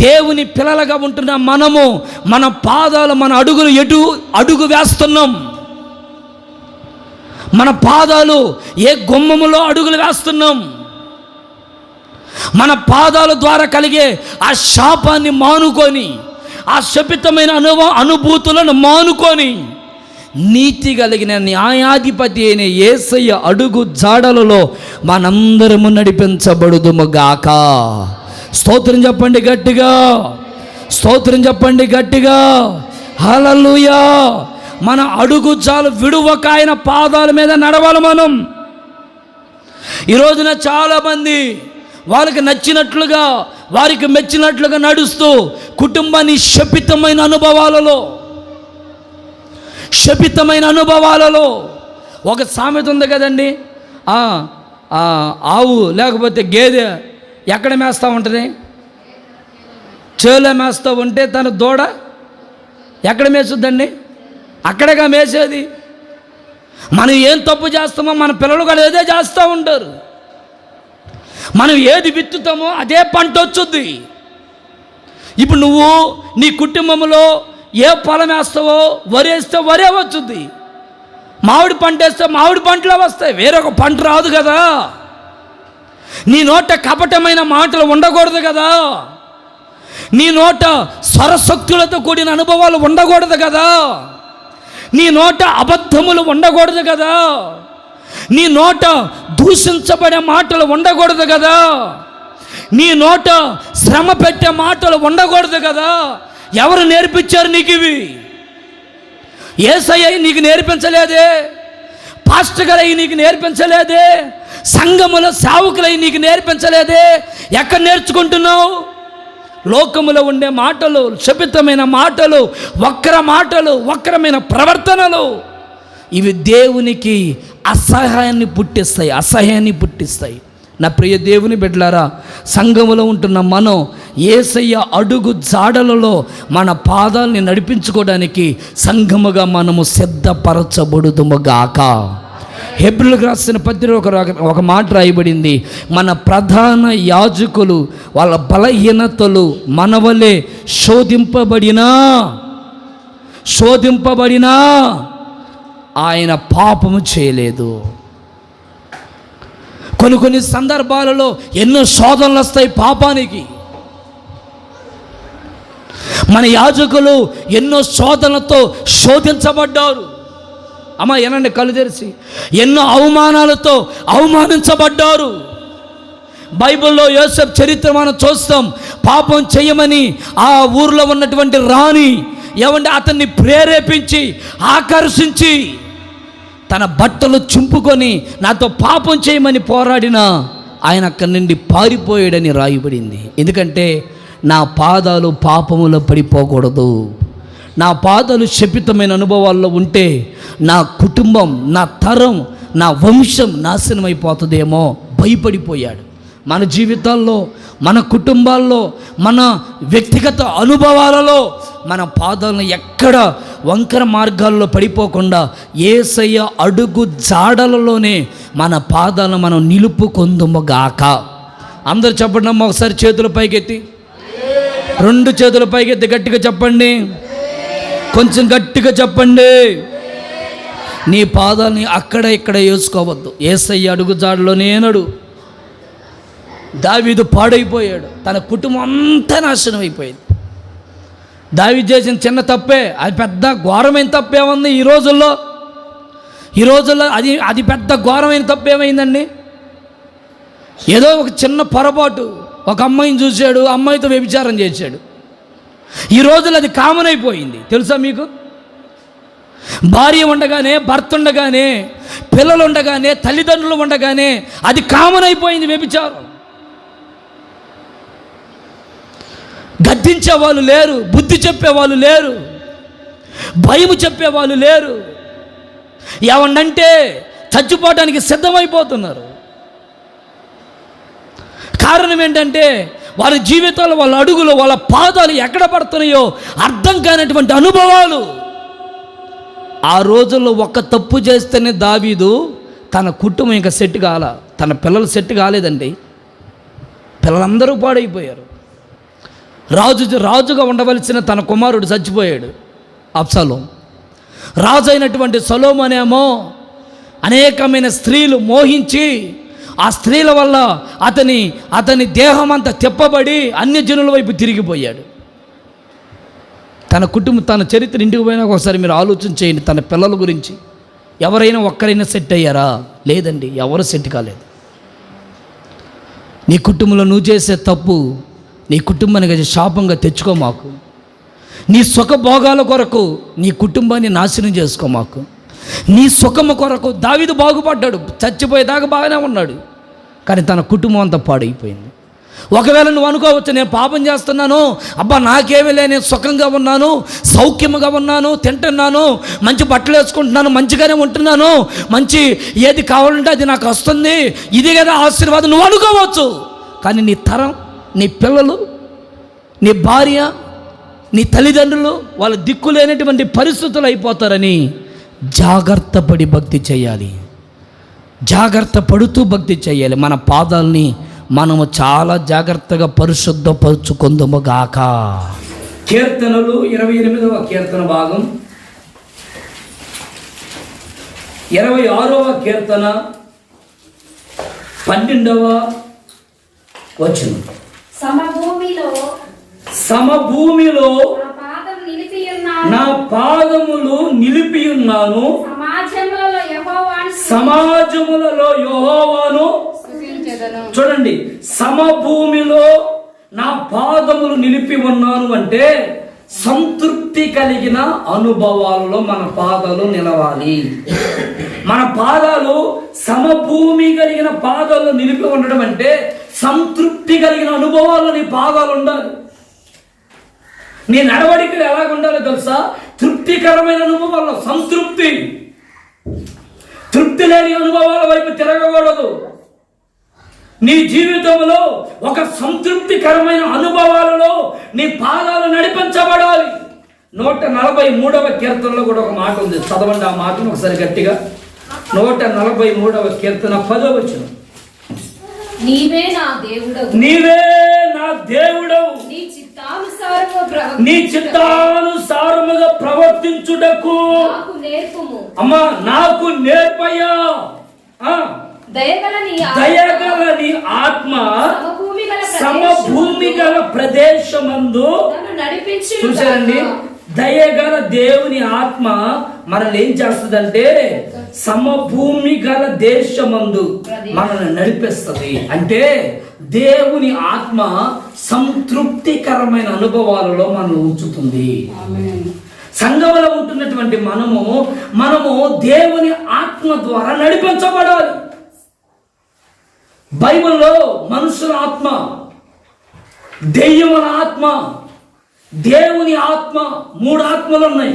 దేవుని పిల్లలుగా ఉంటున్న మనము మన పాదాలు, మన అడుగులు అడుగు వేస్తున్నాం? మన పాదాలు ఏ గుమ్మములో అడుగులు వేస్తున్నాం? మన పాదాల ద్వారా కలిగే ఆ శాపాన్ని మానుకొని, ఆ శపితమైన అనుభూతులను మానుకొని నీతి కలిగిన న్యాయాధిపతి అయిన యేసయ్య అడుగు జాడలలో మనందరము నడిపించబడుదుముగాక. స్తోత్రం చెప్పండి గట్టిగా, స్తోత్రం చెప్పండి గట్టిగా. హల్లెలూయా. మన అడుగు జాలు విడువక ఆయన పాదాల మీద నడవాలి మనం. ఈ రోజున చాలామంది వాళ్ళకి నచ్చినట్లుగా, వారికి మెచ్చినట్లుగా నడుస్తూ కుటుంబాన్ని శపితమైన అనుభవాలలో ఒక సామెత ఉంది కదండి, ఆవు లేకపోతే గేదె ఎక్కడ మేస్తూ ఉంటుంది? చేలో మేస్తూ ఉంటే తన దూడ ఎక్కడ మేసుద్దండి? అక్కడగా మేసేది. మనం ఏం తప్పు చేస్తామో మన పిల్లలు కూడా అదే చేస్తూ ఉంటారు. మనం ఏది విత్తుతామో అదే పంట వచ్చుద్ది. ఇప్పుడు నువ్వు నీ కుటుంబంలో ఏ పొలం వేస్తావో, వరి వేస్తే వరే వచ్చుద్ది, మామిడి పంట వేస్తే మామిడి పంటలు వస్తాయి, వేరొక పంట రాదు కదా. నీ నోట కపటమైన మాటలు ఉండకూడదు కదా, నీ నోట స్వరశక్తులతో కూడిన అనుభవాలు ఉండకూడదు కదా, నీ నోట అబద్ధములు ఉండకూడదు కదా, నీ నోట దూషించబడే మాటలు ఉండకూడదు కదా, నీ నోట శ్రమ పెట్టే మాటలు ఉండకూడదు కదా. ఎవరు నేర్పించారు నీకు ఇవి? యేసయ్య నీకు నేర్పించలేదే, పాస్టర్ గారు నీకు నేర్పించలేదే, సంఘములో సేవకులై నీకు నేర్పించలేదే. ఎక్కడ నేర్చుకుంటున్నావు? లోకములో ఉండే మాటలు, శపితమైన మాటలు, వక్రమైన ప్రవర్తనలు, ఇవి దేవునికి అసహ్యాన్ని పుట్టిస్తాయి. నా ప్రియ దేవుని బిడ్డలారా, సంఘములో ఉంటున్న మనం యేసయ్య అడుగు జాడలలో మన పాదాలని నడిపించుకోవడానికి సంఘముగా మనము సిద్ధపరచబడుదుముగాక. హెబ్రీయులకు రాసిన పత్రిక ఒక మాట రాయబడింది, మన ప్రధాన యాజకులు వాళ్ళ బలహీనతలు మన వలె శోధింపబడినా ఆయన పాపము చేయలేదు. కొన్ని సందర్భాలలో ఎన్నో శోధనలు వస్తాయి పాపానికి. మన యాజకులు ఎన్నో శోధనలతో శోధించబడ్డారు. అమ్మ ఏనండి, కళ్ళు తెరిచి, ఎన్నో అవమానాలతో అవమానించబడ్డారు. బైబిల్లో యోసేపు చరిత్ర మనం చూస్తాం. పాపం చేయమని ఆ ఊర్లో ఉన్నటువంటి రాణి అతన్ని ప్రేరేపించి ఆకర్షించి తన బట్టలు చింపుకొని నాతో పాపం చేయమని పోరాడినా ఆయన అక్కడి నుండి పారిపోయాడని రాయబడింది. ఎందుకంటే నా పాదాలు పాపములో పడిపోకూడదు, నా పాదాలు శపితమైన అనుభవాల్లో ఉంటే నా కుటుంబం, నా తరం, నా వంశం నాశనం అయిపోతుందేమో భయపడిపోయాడు. మన జీవితాల్లో, మన కుటుంబాల్లో, మన వ్యక్తిగత అనుభవాలలో మన పాదాలను ఎక్కడ వంకర మార్గాల్లో పడిపోకుండా యేసయ్య అడుగు జాడలలోనే మన పాదాలను మనం నిలుపుకొందుముగాక. అందరూ చెప్పండి అమ్మ, ఒకసారి చేతుల పైకెత్తి, 2 చేతుల పైకెత్తి గట్టిగా చెప్పండి, కొంచెం గట్టిగా చెప్పండి. నీ పాదాలని అక్కడ ఇక్కడ వేసుకోవద్దు. యేసయ్య అడుగు జాడలోనే నడు. దావీదు పాడైపోయాడు, తన కుటుంబం అంతా నాశనం అయిపోయింది. దావీదు చేసిన చిన్న తప్పే, అది పెద్ద ఘోరమైన తప్పే ఉంది. ఈ రోజుల్లో అది పెద్ద ఘోరమైన తప్పేమైందండి? ఏదో ఒక చిన్న పొరపాటు, ఒక అమ్మాయిని చూశాడు, అమ్మాయితో వ్యభిచారం చేశాడు. ఈ రోజుల్లో అది కామన్ అయిపోయింది. తెలుసా మీకు? భార్య ఉండగానే, భర్త ఉండగానే, పిల్లలు ఉండగానే, తల్లిదండ్రులు ఉండగానే అది కామన్ అయిపోయింది వ్యభిచారం. గద్దించేవాళ్ళు లేరు, బుద్ధి చెప్పేవాళ్ళు లేరు, భయము చెప్పేవాళ్ళు లేరు. ఏమన్నంటే చచ్చిపోవడానికి సిద్ధమైపోతున్నారు. కారణం ఏంటంటే వాళ్ళ జీవితాలు, వాళ్ళ అడుగులు, వాళ్ళ పాదాలు ఎక్కడ పడుతున్నాయో అర్థం కానటువంటి అనుభవాలు. ఆ రోజుల్లో ఒక్క తప్పు చేస్తేనే దావీదు తన కుటుంబం ఇంకా సెట్ కాల, తన పిల్లలు సెట్ కాలేదండి. పిల్లలందరూ పాడైపోయారు. రాజుగా ఉండవలసిన తన కుమారుడు చచ్చిపోయాడు, అబ్షాలోము. రాజు అయినటువంటి సొలొమోనేమో అనేకమైన స్త్రీలు మోహించి, ఆ స్త్రీల వల్ల అతని దేహం అంతా తిప్పబడి అన్యజనుల వైపు తిరిగిపోయాడు. తన కుటుంబం, తన చరిత్ర ఇంటికి పోయినాక ఒకసారి మీరు ఆలోచన చేయండి. తన పిల్లల గురించి ఎవరైనా ఒక్కరైనా సెట్ అయ్యారా? లేదండి, ఎవరు సెట్ కాలేదు. నీ కుటుంబంలో నువ్వు చేసే తప్పు నీ కుటుంబానికి శాపంగా తెచ్చుకో మాకు. నీ సుఖభోగాల కొరకు నీ కుటుంబాన్ని నాశనం చేసుకో మాకు. నీ సుఖము కొరకు దావీదు బాగుపడ్డాడు, చచ్చిపోయేదాకా బాగానే ఉన్నాడు, కానీ తన కుటుంబం అంతా పాడైపోయింది. ఒకవేళ నువ్వు అనుకోవచ్చు, నేను పాపం చేస్తున్నాను, అబ్బా నాకేమీ లే, నేను సుఖంగా ఉన్నాను, సౌఖ్యముగా ఉన్నాను, తింటున్నాను, మంచి బట్టలు వేసుకుంటున్నాను, మంచిగానే ఉంటున్నాను, మంచి ఏది కావాలంటే అది నాకు వస్తుంది, ఇది కదా ఆశీర్వాదం నువ్వు అనుకోవచ్చు. కానీ నీ తరం, నీ పిల్లలు, నీ భార్య, నీ తల్లిదండ్రులు వాళ్ళ దిక్కులేనటువంటి పరిస్థితులు అయిపోతారని జాగ్రత్త పడి భక్తి చేయాలి. జాగ్రత్త పడుతూ భక్తి చేయాలి. మన పాదాలని మనము చాలా జాగ్రత్తగా పరిశుద్ధపరుచుకుందుము గాక. కీర్తనలు 28వ కీర్తన భాగం 26వ కీర్తన 12వ వచనం. సమభూమిలో నా పాదములు నిలిపి ఉన్నాను, సమాజములలో యెహోవాను. చూడండి, సమభూమిలో నా పాదములు నిలిపి ఉన్నాను అంటే సంతృప్తి కలిగిన అనుభవాలలో మన పాదాలు నిలవాలి. మన పాదాలు సమభూమి కలిగిన పాదాలు నిలిపి ఉండడం అంటే సంతృప్తి కలిగిన అనుభవాలు నీ పాదాలు ఉండాలి. నీ నడవడికలు ఎలాగ ఉండాలో తెలుసా? తృప్తికరమైన అనుభవాలు. తృప్తి లేని అనుభవాల వైపు తిరగకూడదు. నీ జీవితంలో ఒక సంతృప్తికరమైన అనుభవాలలో నీ పాదాలు నడిపించబడాలి. 143వ కీర్తనలో కూడా ఒక మాట ఉంది, చదవండి ఆ మాటను ఒకసారి గట్టిగా. 143వ కీర్తన 10వ వచనం. నీవే నా దేవుడవు, నీ చిత్తానుసారముగా ప్రవర్తించుటకు అమ్మా నాకు నేర్పయ్యా. దయగల నీ ఆత్మ సమభూమి గల ప్రదేశమందు. చూసారండి, దయగల దేవుని ఆత్మ మనల్ని ఏం చేస్తుందంటే సమభూమి గల దేశమందు మనల్ని నడిపిస్తుంది. అంటే దేవుని ఆత్మ సంతృప్తికరమైన అనుభవాలలో మనల్ని ఉంచుతుంది. సంఘంలో ఉంటున్నటువంటి మనము దేవుని ఆత్మ ద్వారా నడిపించబడాలి. బైబిల్లో మనుషుల ఆత్మ, దెయ్యముల ఆత్మ, దేవుని ఆత్మ, 3 ఆత్మలు ఉన్నాయి.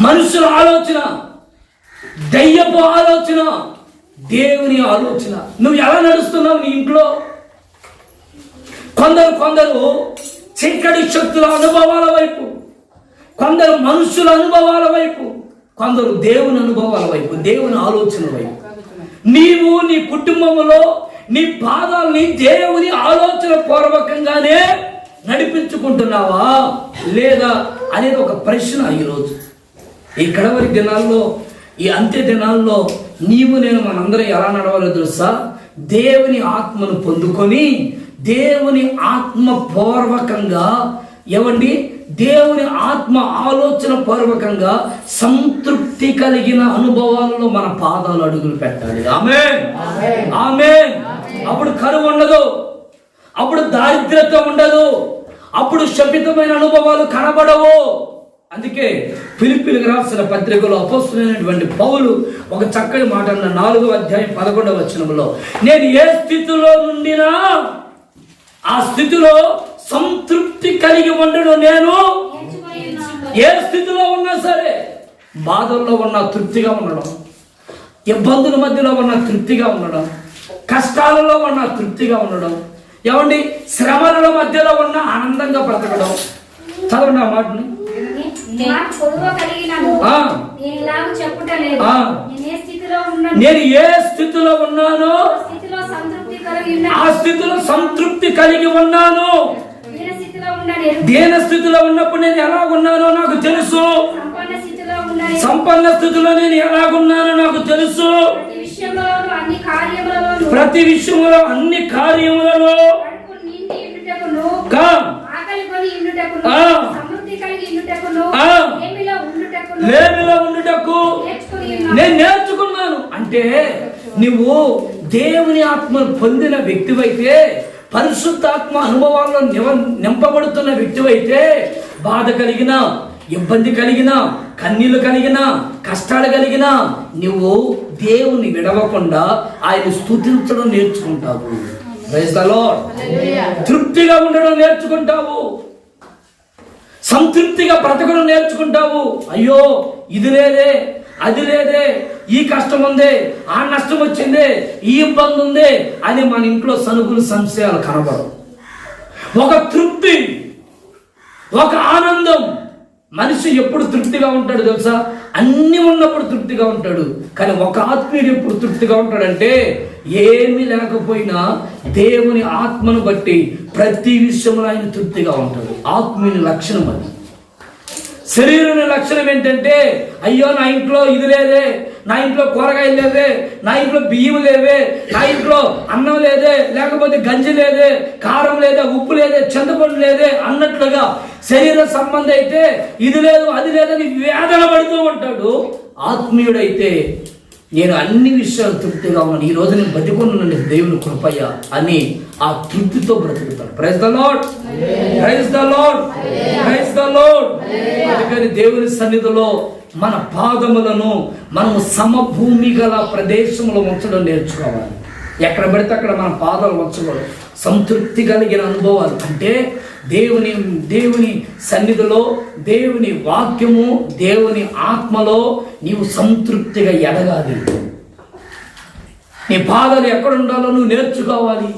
మనుషుల ఆలోచన, దెయ్యపు ఆలోచన, దేవుని ఆలోచన. నువ్వు ఎలా నడుస్తున్నావు నీ ఇంట్లో? కొందరు చీకటి శక్తుల అనుభవాల వైపు, కొందరు మనుషుల అనుభవాల వైపు, కొందరు దేవుని అనుభవాల వైపు, దేవుని ఆలోచన వైపు. నీవు నీ కుటుంబంలో నీ పాదాలని దేవుని ఆలోచన పూర్వకంగానే నడిపించుకుంటున్నావా లేదా అనేది ఒక ప్రశ్న. ఈరోజు ఈ కడవరి దినాల్లో, ఈ అంత్య దినాల్లో నీవు నేను మనందరం ఎలా నడవాలో తెలుసా? దేవుని ఆత్మను పొందుకొని దేవుని ఆత్మ పూర్వకంగా దేవుని ఆత్మ ఆలోచన పూర్వకంగా సంతృప్తి కలిగిన అనుభవాలలో మన పాదాలు అడుగులు పెట్టాలి. ఆమేన్, ఆమేన్. అప్పుడు కరువు ఉండదు, అప్పుడు దారిద్ర్యత ఉండదు, అప్పుడు శపితమైన అనుభవాలు కనబడవు. అందుకే ఫిలిప్పీయులకు రాసిన పత్రికలో అపోస్తలుడైనటువంటి పౌలు ఒక చక్కటి మాట అన్న 4వ అధ్యాయం 11వ వచనంలో, నేను ఏ స్థితిలో నుండినా ఆ స్థితిలో సంతృప్తి కలిగి ఉండడం. నేను ఏ స్థితిలో ఉన్నా సరే, బాధల్లో ఉన్నా తృప్తిగా ఉండడం, ఇబ్బందుల మధ్యలో ఉన్న తృప్తిగా ఉండడం, కష్టాలలో ఉన్న తృప్తిగా ఉండడం, శ్రమల మధ్యలో ఉన్న ఆనందంగా బ్రతకడం. చదవండి ఆ మాటను. నేను ఏ స్థితిలో ఉన్నానో ఆ స్థితిలో సంతృప్తి కలిగి ఉన్నాను. దీన స్థితిలో ఉన్నప్పుడు నేను ఎలాగున్నానో నాకు తెలుసు, సంపన్న స్థితిలో నేను ఎలాగున్నానో నాకు తెలుసు. ప్రతి విషయంలో అన్ని కార్యములలో లేమిలో ఉండుటకు నేను నేర్చుకున్నాను. అంటే నువ్వు దేవుని ఆత్మను పొందిన వ్యక్తివైతే, పరిశుద్ధాత్మ అనుభవాల్లో నింపబడుతున్న వ్యక్తివైతే, బాధ కలిగిన, ఇబ్బంది కలిగిన, కన్నీళ్లు కలిగిన, కష్టాలు కలిగిన నువ్వు దేవుని విడవకుండా ఆయన స్తుతించడం నేర్చుకుంటావు. Praise the lord. తృప్తిగా ఉండడం నేర్చుకుంటావు, సంతృప్తిగా బ్రతకడం నేర్చుకుంటావు. అయ్యో ఇది లేదే, అది లేదే, ఈ కష్టం ఉంది, ఆ నష్టం వచ్చింది, ఈ ఇబ్బంది ఉంది అని మన ఇంట్లో సనుగులు సంశయాలు కనబడవు. ఒక తృప్తి, ఒక ఆనందం మనిషి ఎప్పుడు తృప్తిగా ఉంటాడు తెలుసా? అన్నీ ఉన్నప్పుడు తృప్తిగా ఉంటాడు. కానీ ఒక ఆత్మీయుడు ఎప్పుడు తృప్తిగా ఉంటాడంటే ఏమీ లేకపోయినా దేవుని ఆత్మను బట్టి ప్రతి విషయంలో ఆయన తృప్తిగా ఉంటాడు. ఆత్మీయుని లక్షణం అది. శరీరుని లక్షణం ఏంటంటే, అయ్యో నా ఇంట్లో ఇది లేదే, నా ఇంట్లో కూరగాయలు లేవే, నా ఇంట్లో బియ్యం లేవే, నా ఇంట్లో అన్నం లేదే, లేకపోతే గంజి లేదే, కారం లేదే, ఉప్పు లేదే, చింతపండు లేదే అన్నట్లుగా శరీర సంబంధం అయితే ఇది లేదు అది లేదని వేదన పడుతూ ఉంటాడు. ఆత్మీయుడైతే నేను అన్ని విషయాలు తృప్తిగా ఉన్నాను, ఈ రోజు నేను బతికొన్నాను దేవుని కృపయ్య అని ఆ తృప్తితో బ్రతుకుతాడు. Praise the lord, praise the lord, praise the lord. అందుకని దేవుని సన్నిధిలో మన పాదములను మనము సమభూమి గల ప్రదేశంలో ఉంచడం నేర్చుకోవాలి. ఎక్కడ పడితే అక్కడ మన పాదాలు ఉంచకూడదు. సంతృప్తి కలిగిన అనుభవాలు అంటే దేవుని సన్నిధిలో, దేవుని వాక్యము, దేవుని ఆత్మలో నీవు సంతృప్తిగా ఎదగాలి. నీ పాదాలు ఎక్కడ ఉండాలో నువ్వు నేర్చుకోవాలి.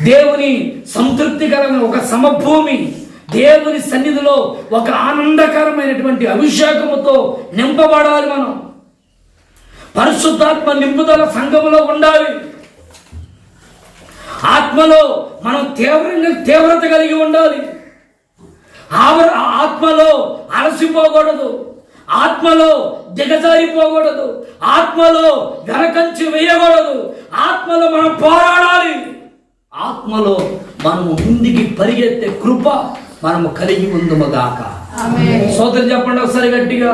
దేవుని సంతృప్తి కలిగిన ఒక సమభూమి, దేవుని సన్నిధిలో ఒక ఆనందకరమైనటువంటి అభిషేకముతో నింపబడాలి. మనం పరిశుద్ధాత్మ నింపుదల సంఘములో ఉండాలి. ఆత్మలో మనం తీవ్రత కలిగి ఉండాలి. ఆత్మలో అలసిపోకూడదు, ఆత్మలో దిగజారిపోకూడదు, ఆత్మలో వెనకంచి వేయకూడదు. ఆత్మలో మనం పోరాడాలి. ఆత్మలో మనము ముందుకి పరిగెత్తే కృప మనము కలిగి ఉందుముగాక. సోదరు చెప్పండి ఒకసారి గట్టిగా.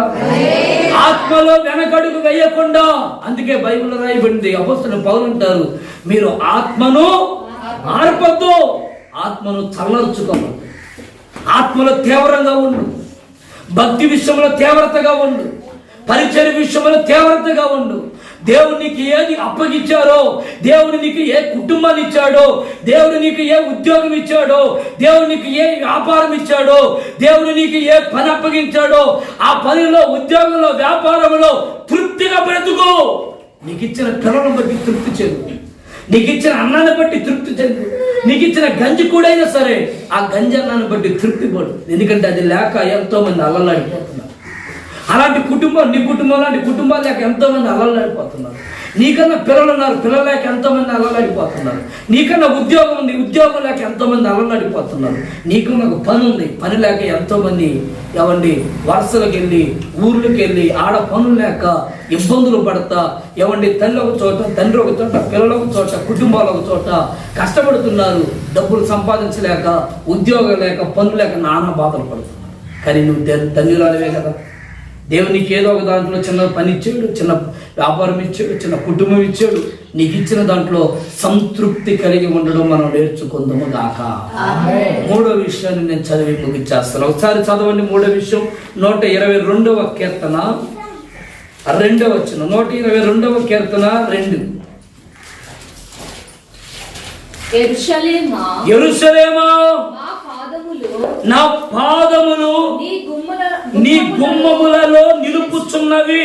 ఆత్మలో వెనకడుగు వేయకుండా. అందుకే బైబిల్లో రాయబడింది, అపోస్తలుడు పౌలు అంటారు, మీరు ఆత్మను ఆర్పొద్దు, ఆత్మను చల్లర్చుకోవద్దు. ఆత్మలో తీవ్రంగా ఉండు, భక్తి విషయంలో తీవ్రతగా ఉండు, పరిచయ విషయంలో తీవ్రతగా ఉండు. దేవుడు నీకు ఏది అప్పగించారో, దేవుడు నీకు ఏ కుటుంబాన్ని ఇచ్చాడో, దేవుడు నీకు ఏ ఉద్యోగం ఇచ్చాడో, దేవుడు నీకు ఏ వ్యాపారం ఇచ్చాడో, దేవుడు నీకు ఏ పని అప్పగించాడో ఆ పనిలో, ఉద్యోగంలో, వ్యాపారంలో తృప్తిగా బ్రతుకు. నీకు ఇచ్చిన పిల్లలను బట్టి తృప్తి చెందు, నీకు ఇచ్చిన అన్నాన్ని బట్టి తృప్తి చెందు, నీకు ఇచ్చిన గంజి కూడా అయినా సరే ఆ గంజి అన్నాన్ని బట్టి తృప్తి పడు. ఎందుకంటే అది లేక ఎంతో మంది అల్లలాడిపోతున్నారు. అలాంటి కుటుంబం, నీ కుటుంబం లాంటి కుటుంబాలు లేక ఎంతోమంది అల్లలాడిపోతున్నారు. నీకన్నా పిల్లలు ఉన్నారు, పిల్లలు లేక ఎంతోమంది అల్లలాడిపోతున్నారు. నీకన్నా ఉద్యోగం ఉంది, ఉద్యోగం లేక ఎంతోమంది అల్లలాడిపోతున్నారు. నీకన్నా ఒక పని ఉంది, పని లేక ఎంతోమంది వరుసలకు వెళ్ళి, ఊర్లకు వెళ్ళి ఆడ పనులు లేక ఇబ్బందులు పడతా తల్లి ఒక చోట, తండ్రి ఒక చోట, పిల్లలు ఒక చోట, కుటుంబాలు ఒక చోట కష్టపడుతున్నారు. డబ్బులు సంపాదించలేక, ఉద్యోగం లేక, పనులు లేక నానా బాధలు పడుతున్నారు. కానీ నువ్వు ధన్యురాలివే కదా. దేవునికి ఏదో ఒక దాంట్లో చిన్న పని ఇచ్చాడు, చిన్న వ్యాపారం ఇచ్చాడు, చిన్న కుటుంబం ఇచ్చాడు. నీకు ఇచ్చిన దాంట్లో సంతృప్తి కలిగి ఉండడం మనం నేర్చుకుందాము గాక. మూడో విషయాన్ని నేను చదివి ముగించేస్తాను. ఒకసారి చదవండి. మూడో విషయం 122వ కీర్తన 2వ వచనం. 122వ కీర్తన 2. యెరూషలేమా నా పాదములు నీ గుమ్మములలో నిలుపుచున్నవి.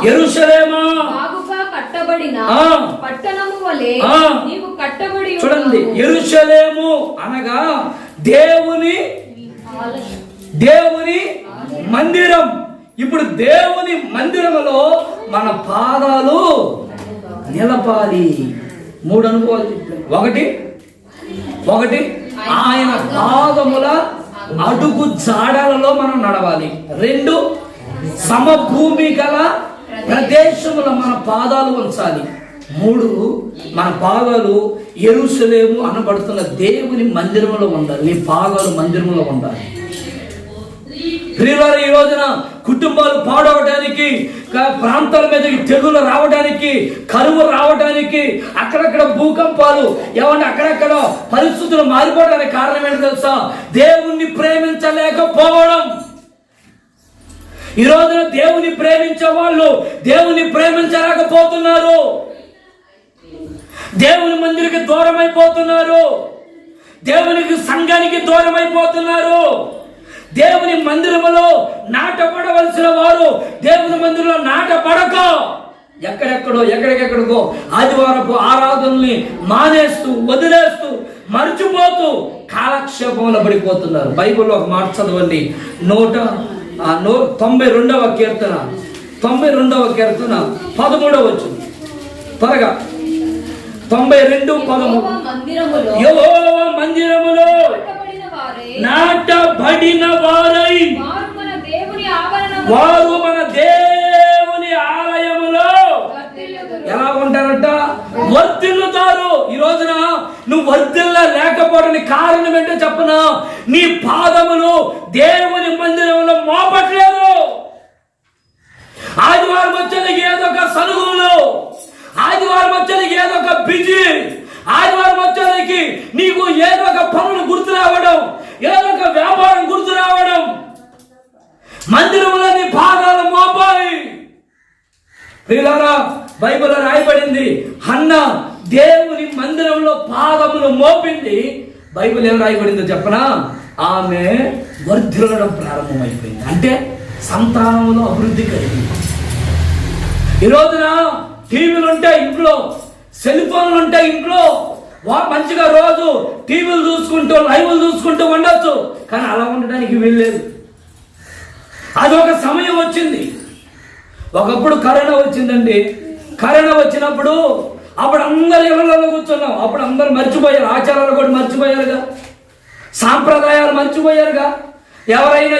యెరూషలేమా కట్టబడిన పట్టణము వలె నీవు కట్టబడి. చూడండి, యెరూషలేము అనగా దేవుని మందిరం. ఇప్పుడు దేవుని మందిరములో మన పాదాలు నిలపాలి. 3 అనుభవాలు చెప్పాను. ఒకటి ఆయన పాదముల అడుగు జాడలలో మనం నడవాలి. 2 సమభూమి గల ప్రదేశములో మన పాదాలు ఉంచాలి. 3 మన పాదాలు యెరూషలేము అనబడుతున్న దేవుని మందిరంలో ఉండాలి. నీ పాదాలు మందిరంలో ఉండాలి. ప్రియులారా, ఈ రోజున కుటుంబాలు పాడవడానికి, ప్రాంతాల మీదకి తెగులు రావడానికి, కరువు రావడానికి, అక్కడక్కడ భూకంపాలు, అక్కడక్కడ పరిస్థితులు మారిపోవడానికి కారణం ఏంటో తెలుసా? దేవుణ్ణి ప్రేమించలేకపోవడం. ఈ రోజున దేవుని ప్రేమించే వాళ్ళు దేవుని ప్రేమించలేకపోతున్నారు. దేవుని మందిరికి దూరం అయిపోతున్నారు. దేవునికి సంఘానికి దూరం అయిపోతున్నారు. దేవుని మందిరములో నాటపడవలసిన వారు దేవుని మందిరంలో నాటపడక ఎక్కడెక్కడికో ఆదివారపు ఆరాధనల్ని మానేస్తూ, వదిలేస్తూ, మర్చిపోతూ కాలక్షేపంలో పడిపోతున్నారు. బైబిల్లో ఒక మాట చదవండి, 92వ కీర్తన 13వ వచనం త్వరగా. 92:13 యెహోవా మందిరములో నాటబడిన వారై వారు మన దేవుని ఆలయములో ఎలా ఉంటారట? వర్ధిల్లుతారు. ఈ రోజున నువ్వు వర్ధిల్ల లేకపోవడానికి కారణం ఏంటో చెప్పనా? నీ పాదములు దేవుని మందిరంలో మోపట్లేదు. ఆదివారం వచ్చేది ఏదో ఒక సనుగులు, ఆదివారం వచ్చేది ఏదో ఒక బిజీ, ఆదివారం వచ్చేది నీకు ఏదో ఒక పనులు గుర్తు రావడం, ఏదో ఒక వ్యాపారం గుర్తు రావడం, మందిరంలో నీ పాదాలు మోపాలి. ప్రియులారా, బైబిల్లో రాయబడింది, హన్న దేవుని మందిరంలో పాదములు మోపింది. బైబిల్ ఏం రాయబడిందో చెప్పనా? ఆమె వర్ధిల్లడం ప్రారంభమైపోయింది. అంటే సంతానంలో అభివృద్ధి కలిగింది. ఈ రోజున టీవీలు ఉంటాయి ఇంట్లో, సెల్ ఫోన్లు ఉంటాయి ఇంట్లో, మంచిగా రోజు టీవీలు చూసుకుంటూ లైవ్లు చూసుకుంటూ ఉండొచ్చు. కానీ అలా ఉండడానికి వీల్లేదు. అది ఒక సమయం వచ్చింది. ఒకప్పుడు కరోనా వచ్చిందండి. కరోనా వచ్చినప్పుడు అప్పుడు అందరు ఇళ్లలో కూర్చున్నాం. అప్పుడు అందరు మర్చిపోయారు, ఆచారాలు కూడా మర్చిపోయారుగా, సాంప్రదాయాలు మర్చిపోయారుగా. ఎవరైనా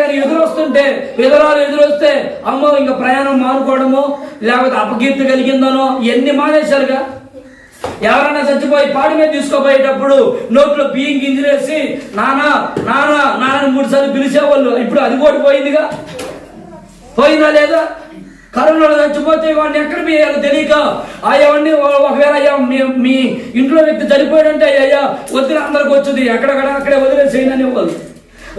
కానీ ఎదురొస్తుంటే, విధురాలు ఎదురొస్తే అమ్మో ఇంకా ప్రయాణం మానుకోవడమో లేకపోతే అపకీర్తి కలిగిందనో ఇవన్నీ మానేశారుగా. ఎవరైనా చచ్చిపోయి పాడి మీద తీసుకోపోయేటప్పుడు నోట్లో బియ్యం గింజలేసి నానా నానా నాన్న 3 సార్లు పిలిచేవాళ్ళు. ఇప్పుడు అది కూడా పోయిందిగా. పోయిందా లేదా? కరోనాలో చచ్చిపోతే వాడిని ఎక్కడ వేయాలో తెలియక అయ్యావండి. ఒకవేళ అయ్యా మీ ఇంట్లో వ్యక్తి చనిపోయాడంటే అయ్యా వదిలే అందరికి వచ్చింది, అక్కడే వదిలేసేయని వాళ్ళు.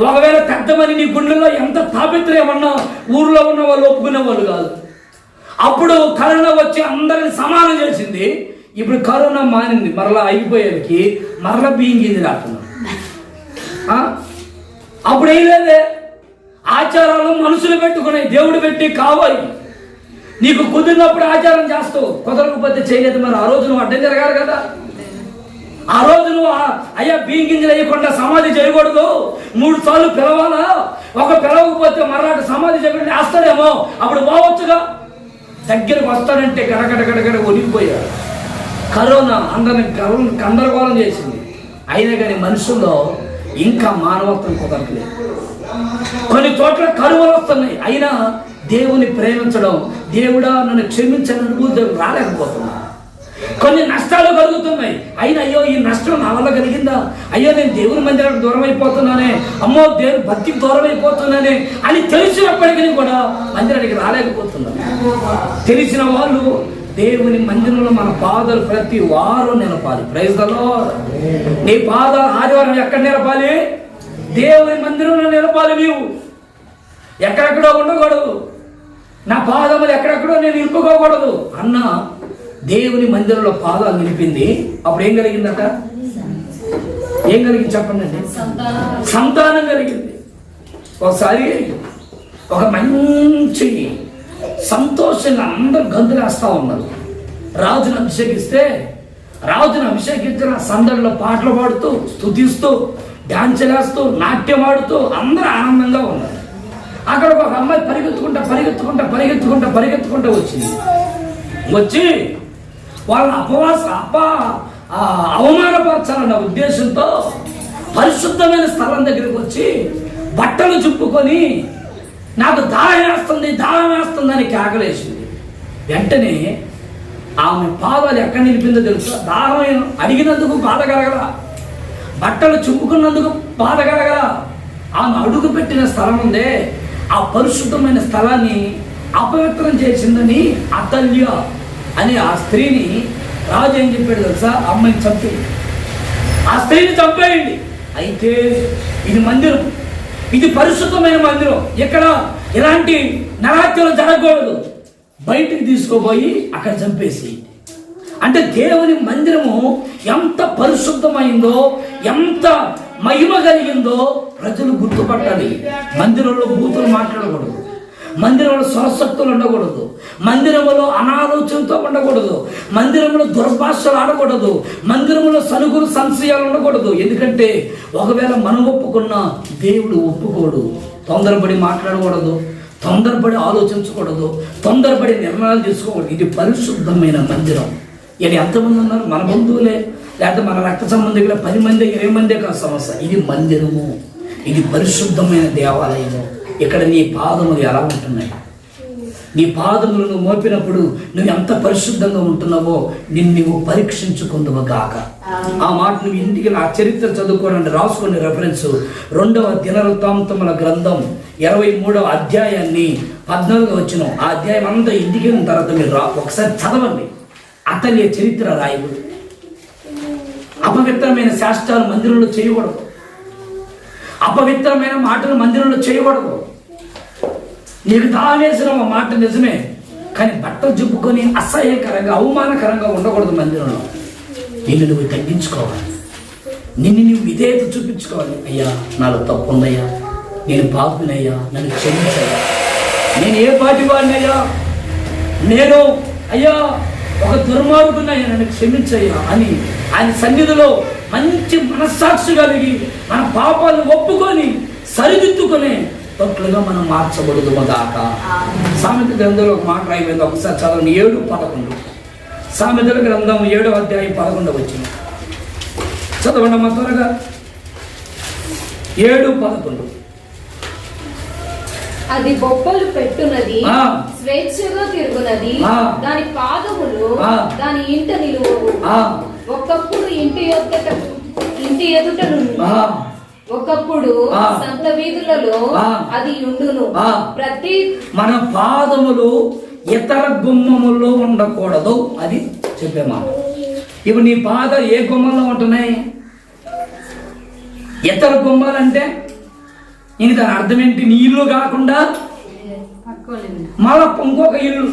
ఒకవేళ పెద్దమని నీ గుండెల్లో ఎంత తాపిత్రేమన్నా ఊర్లో ఉన్న వాళ్ళు ఒప్పుకునే వాళ్ళు కాదు. అప్పుడు కరోనా వచ్చి అందరిని సమానం చేసింది. ఇప్పుడు కరోనా మానింది, మరలా అయిపోయేకి మరలా బియ్యం గింజలు రాస్తున్నాం. అప్పుడు ఏం లేదే, ఆచారాలు మనుషులు పెట్టుకున్నాయి, దేవుడు పెట్టి కావాలి. నీకు కుదిరినప్పుడు ఆచారం చేస్తావు, కుదరకపోతే చేయలేదు. మరి ఆ రోజు నువ్వు అడ్డం జరగాలి కదా. ఆ రోజు నువ్వు అయ్యా బియ్యం గింజలు వేయకుండా సమాధి చేయకూడదు, 3 సార్లు పిలవాలా. ఒక పిలవకపోతే మర్నాటి సమాధి చేయకుండా వేస్తాడేమో, అప్పుడు పోవచ్చుగా. దగ్గరకు వస్తాడంటే గడగడ ఒలిగిపోయాడు. కరోనా అందరిని గందరగోళం చేసింది. అయినా కానీ మనుషుల్లో ఇంకా మానవత్వం కుదరట్లేదు. కొన్ని చోట్ల కరువులు వస్తున్నాయి, అయినా దేవుని ప్రేమించడం, దేవుడా నన్ను క్షమించని అనుభూతి రాలేకపోతున్నా. కొన్ని నష్టాలు కలుగుతున్నాయి, అయినా అయ్యో ఈ నష్టం నా వల్ల కలిగిందా, అయ్యో నేను దేవుని మందిరానికి దూరం అయిపోతున్నానే, అమ్మో దేవుని భక్తికి దూరం అయిపోతున్నానే అని తెలిసినప్పటికీ కూడా మందిరానికి రాలేకపోతున్నాను. తెలిసిన వాళ్ళు దేవుని మందిరంలో మన పాదాలు ప్రతి వారం నిలపాలి. Praise the lord. నీ పాదాలు ఆదివారం ఎక్కడ నిలపాలి? దేవుని మందిరంలో నిలపాలి. నీవు ఎక్కడెక్కడో ఉండకూడదు. నా పాదములు ఎక్కడెక్కడో నేను ఇరుక్కోకూడదు అన్న దేవుని మందిరంలో పాదాలు నిలిపింది. అప్పుడు ఏం కలిగిందట? ఏం కలిగింది చెప్పండి అండి? సంతానం కలిగింది. ఒకసారి ఒక మంచి సంతోషంగా అందరూ గంతులేస్తా ఉన్నారు. రాజును అభిషేకించిన సందడిలో పాటలు పాడుతూ, స్తుతిస్తూ, డాన్సులు వేస్తూ, నాట్యం ఆడుతూ అందరూ ఆనందంగా ఉన్నారు. అక్కడ ఒక అమ్మాయి పరిగెత్తుకుంటా వచ్చి వాళ్ళ అవమానపరచాలన్న ఉద్దేశంతో పరిశుద్ధమైన స్థలం దగ్గరికి వచ్చి బట్టలు చుప్పుకొని నాకు దాహం వేస్తుంది అని కేకలేసింది. వెంటనే ఆమె పాదాలు ఎక్కడ నిలిపిందో తెలుసా? దాహం అడిగినందుకు బాధ కలగల, బట్టలు చుప్పుకున్నందుకు బాధ కలగల. ఆమె అడుగు పెట్టిన స్థలం ఉందే, ఆ పరిశుద్ధమైన స్థలాన్ని అపవిత్రం చేసిందని అతల్య అని ఆ స్త్రీని రాజు ఏం చెప్పాడు తెలుసా? అమ్మాయిని చంపేయండి, ఆ స్త్రీని చంపేయండి. అయితే ఇది మందిరం, ఇది పరిశుద్ధమైన మందిరం, ఇక్కడ ఎలాంటి నరాత్యాలు జరగకూడదు, బయటికి తీసుకోపోయి అక్కడ చంపేసి. అంటే దేవుని మందిరము ఎంత పరిశుద్ధమైందో, ఎంత మహిమ కలిగిందో ప్రజలు గుర్తుపట్టాలి. మందిరంలో బూతులు మాట్లాడకూడదు, మందిరంలో స్వరశక్తులు ఉండకూడదు, మందిరంలో అనాలోచనతో ఉండకూడదు, మందిరంలో దుర్భాషలు ఆడకూడదు, మందిరంలో సనుగురు సంశయాలు ఉండకూడదు. ఎందుకంటే ఒకవేళ మనం ఒప్పుకున్నా దేవుడు ఒప్పుకోడు. తొందరపడి మాట్లాడకూడదు, తొందరపడి ఆలోచించకూడదు, తొందరపడి నిర్ణయాలు తీసుకోకూడదు. ఇది పరిశుద్ధమైన మందిరం. ఇది ఎంతమంది ఉన్నారు? మన బంధువులే, లేకపోతే మన రక్త సంబంధికులే, 10 మంది 20 మందే కాదు సమస్య. ఇది మందిరము, ఇది పరిశుద్ధమైన దేవాలయము. ఇక్కడ నీ పాదములు ఎలా ఉంటున్నాయి? నీ పాదములు నువ్వు మోపినప్పుడు నువ్వు ఎంత పరిశుద్ధంగా ఉంటున్నావో నువ్వు పరీక్షించుకుందువు గాక. ఆ మాట నువ్వు ఇంటికి నా చరిత్ర చదువుకోవడానికి రాసుకునే రెఫరెన్స్ 2వ దినవృత్తాంతముల గ్రంథం 23వ అధ్యాయాన్ని 14వ వచనం. ఆ అధ్యాయం అంతా ఇంటికి వెళ్ళిన తర్వాత మీరు ఒకసారి చదవండి. అతని చరిత్ర రాయబడి. అపవిత్రమైన శాస్త్రాలు మందిరంలో చేయకూడదు, అపవిత్రమైన మాటలు మందిరంలో చేయకూడదు. నీకు దానేసిన మాట నిజమే, కానీ బట్టలు చెప్పుకొని అసహ్యకరంగా అవమానకరంగా ఉండకూడదు. మందిరంలో నిన్ను నువ్వు తగ్గించుకోవాలి, నిన్ను నువ్వు విధేయత చూపించుకోవాలి. అయ్యా నాలో తప్పు ఉందయ్యా, నేను పాపినయ్యా, నన్ను క్షమించయ్యా, నేను ఏ పాటి వాడినయ్యా, నేను అయ్యా ఒక దుర్మార్గునయ్యా, నన్ను క్షమించయ్యా అని ఆయన సన్నిధిలో మంచి మనస్సాక్షి కలిగి మన పాపాలను ఒప్పుకొని సరిదిద్దుకునే తొట్లుగా మనం మార్చబడదు గాక. సామెత గ్రంథంలో ఒక మాట రాయిపోయింది, ఒకసారి చదవండి. 7:11 సామెతల గ్రంథం 7వ అధ్యాయం 11 వచ్చింది. చదవండి అమ్మా త్వరగా. 7:11. అది బొబ్బలు పెట్టునది, స్వేచ్ఛగా తిరుగునది, దాని పాదములు దాని ఇంట నిలువవు. ఒకప్పుడు ఇంటి ఎదుట ఒకప్పుడు సంత వీధులలో అది ఉండును. ప్రతి మన పాదములు ఇతర గుమ్మముల్లో ఉండకూడదు, అది చెప్పేమా. ఇప్పుడు నీ పాద ఏ గుమ్మంలో ఉంటున్నాయి? ఇతర గుమ్మాలంటే ఇంక దాని అర్థం ఏంటి? నీ ఇల్లు కాకుండా మళ్ళా ఇంకొక ఇల్లు.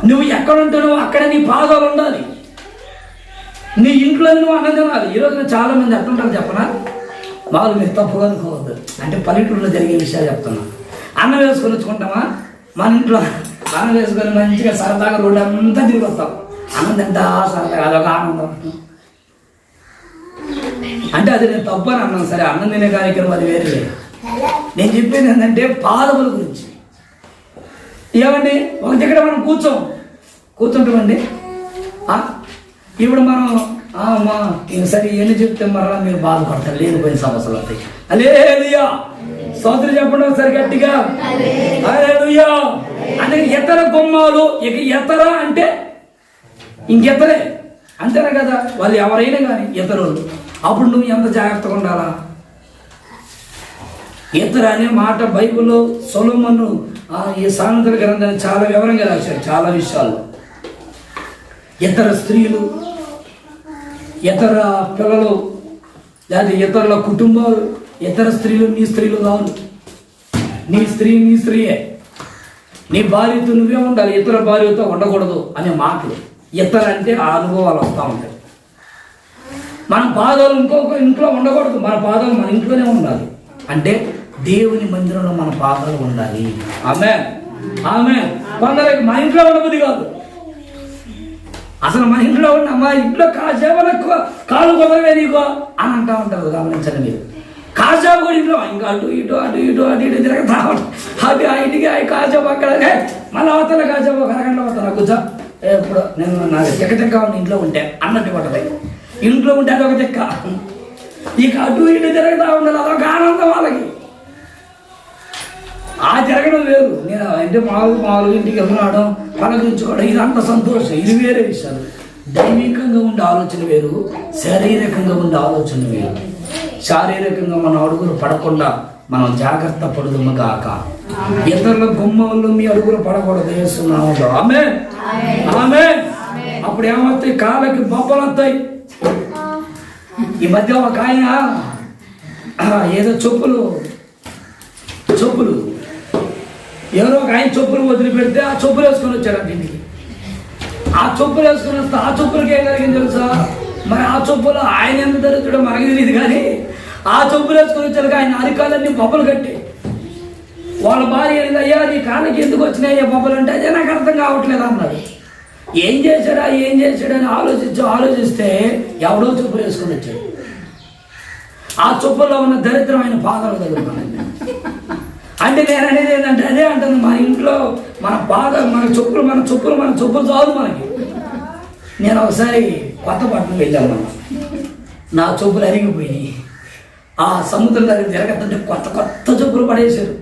నువ్వు ఎక్కడ ఉంటున్నావు అక్కడ నీ పాదాలు ఉండాలి. నీ ఇంట్లో నువ్వు అన్నం తినాలి. ఈరోజు చాలా మంది ఎట్లుంటారు చెప్పనా? వాళ్ళు మీరు తప్పుగా అనుకోవద్దు, అంటే పల్లెటూరులో జరిగే విషయాలు చెప్తున్నా. అన్నం వేసుకొని వచ్చుకుంటామా? మన ఇంట్లో అన్నం వేసుకొని మంచిగా సరదాగా రోడ్డు అంతా తిరిగి వస్తాం. అన్నం తింటా సరదాగా, అదొక ఆనందం. అంటే అది నేను తప్పు అని అన్నాను, సరే అన్నం తినే కార్యక్రమం అది వేరే. నేను చెప్పేది ఏంటంటే పాదముల గురించి. ఏమండి ఒక దగ్గర మనం కూర్చుంటామండి. ఇప్పుడు మనం అమ్మా సరే ఎన్ని చెప్తే మరలా మీరు బాధపడతారు, లేనిపోయిన సమస్యలు వస్తాయి. హల్లెలూయా, స్తోత్రం చెప్పండి ఒకసారి గట్టిగా. హల్లెలూయా. అంటే ఇతర గుమ్మాలు, ఇక ఇతర అంటే ఇంకెతరే, అంతేనా కదా? వాళ్ళు ఎవరైనా కానీ ఇతరులు. అప్పుడు నువ్వు ఎంత జాగ్రత్తగా ఉండాలా? ఇతర అనే మాట బైబిల్లో సొలొమోను ఈ సామెతల గ్రంథాన్ని చాలా వివరంగా రాశారు. చాలా విషయాల్లో ఇతర స్త్రీలు, ఇతర పిల్లలు, లేదా ఇతరుల కుటుంబాలు, ఇతర స్త్రీలు నీ స్త్రీలు కాదు. నీ స్త్రీయే. నీ భార్యతో నువ్వే ఉండాలి, ఇతర భార్యతో ఉండకూడదు అనే మాటలు. ఇతర అంటే ఆ అనుభవాలు వస్తూ ఉంటాయి. మన పాదాలు ఇంకొక ఇంట్లో ఉండకూడదు, మన పాదాలు మన ఇంట్లోనే ఉండాలి. అంటే దేవుని మందిరంలో మన పాదాలు ఉండాలి. ఆమేన్, ఆమేన్. కొందరికి మన ఇంట్లో ఉండబుద్ధి కాదు. అసలు మన ఇంట్లో ఉన్న మా ఇంట్లో కాసేపు కాలు కుదరవే నీకో అని అంటూ ఉంటారు. గమనించండి మీరు. కాసేపు కూడా ఇంట్లో ఇంకా అటు ఇటు తిరగతా అటు ఆ ఇంటికి కాసేపు అక్కడ మళ్ళీ అవతల కాసేపు ఒక అరగంట అవుతాను కూర్చో. ఎప్పుడు నేను నాకు తెక్క ఉంది ఇంట్లో ఉంటే అన్నట్టు పట్టదు. ఇంట్లో ఉంటే అదొక తెక్క. ఇక అటు ఇటు తిరగతా ఉండాలి, అదొక ఆనందం వాళ్ళకి. ఆ తిరగడం వేరు. నేను అంటే మామూలుగా ఇంటికి వెళ్ళడం, పలకరించుకోవడం, ఇదంతా సంతోషం. ఇది వేరే విషయాలు. దైవికంగా ఉండే ఆలోచన వేరు, శారీరకంగా ఉండే ఆలోచన వేరు. శారీరకంగా మన అడుగులు పడకుండా మనం జాగ్రత్త పడుదుము గాక. ఇతరుల గుమ్మంలో మీ అడుగులు పడకూడదు యేసునామములో. ఆమేన్, ఆమేన్. అప్పుడు ఏమవుతాయి? కాళ్ళకి బొబ్బలు వస్తాయి. ఈ మధ్య ఒక ఆయన ఏదో చెప్పులు ఎవరో ఒక ఆయన చెప్పులు వదిలిపెడితే ఆ చెప్పులు వేసుకొని వచ్చాడు ఇంటికి. ఆ చెప్పులు వేసుకొని వస్తే ఆ చెప్పులకి ఏం కలిగింది తెలుసా? మరి ఆ చెప్పులు ఆయన ఎంత దరిద్రుడో మనకి తెలియదు, కానీ ఆ చెప్పులు వేసుకొని వచ్చారు ఆయన అరికాలన్నీ బొబ్బలు కట్టి వాళ్ళ భార్య అయ్యా నీ కాళ్ళకి ఎందుకు వచ్చినాయ్యా బొబ్బలు అంటే అదే నాకు అర్థం కావట్లేదు అన్నాడు. ఏం చేశాడని ఆలోచిస్తే ఎవడో చెప్పులు వేసుకొని వచ్చాడు. ఆ చెప్పుల్లో ఉన్న దరిద్రమైన పాదాలు తగులుకున్నాయి. అంటే నేను అనేది ఏంటంటే అదే అంటుంది, మన ఇంట్లో మన పాదాలు మన చెప్పులు చాలు మనకి. నేను ఒకసారి కొత్తపట్నం వెళ్ళాను, నా చెప్పులు అరిగిపోయినాయి. ఆ సముద్రం దగ్గర తిరగతుంటే కొత్త చెప్పులు పడేశారు.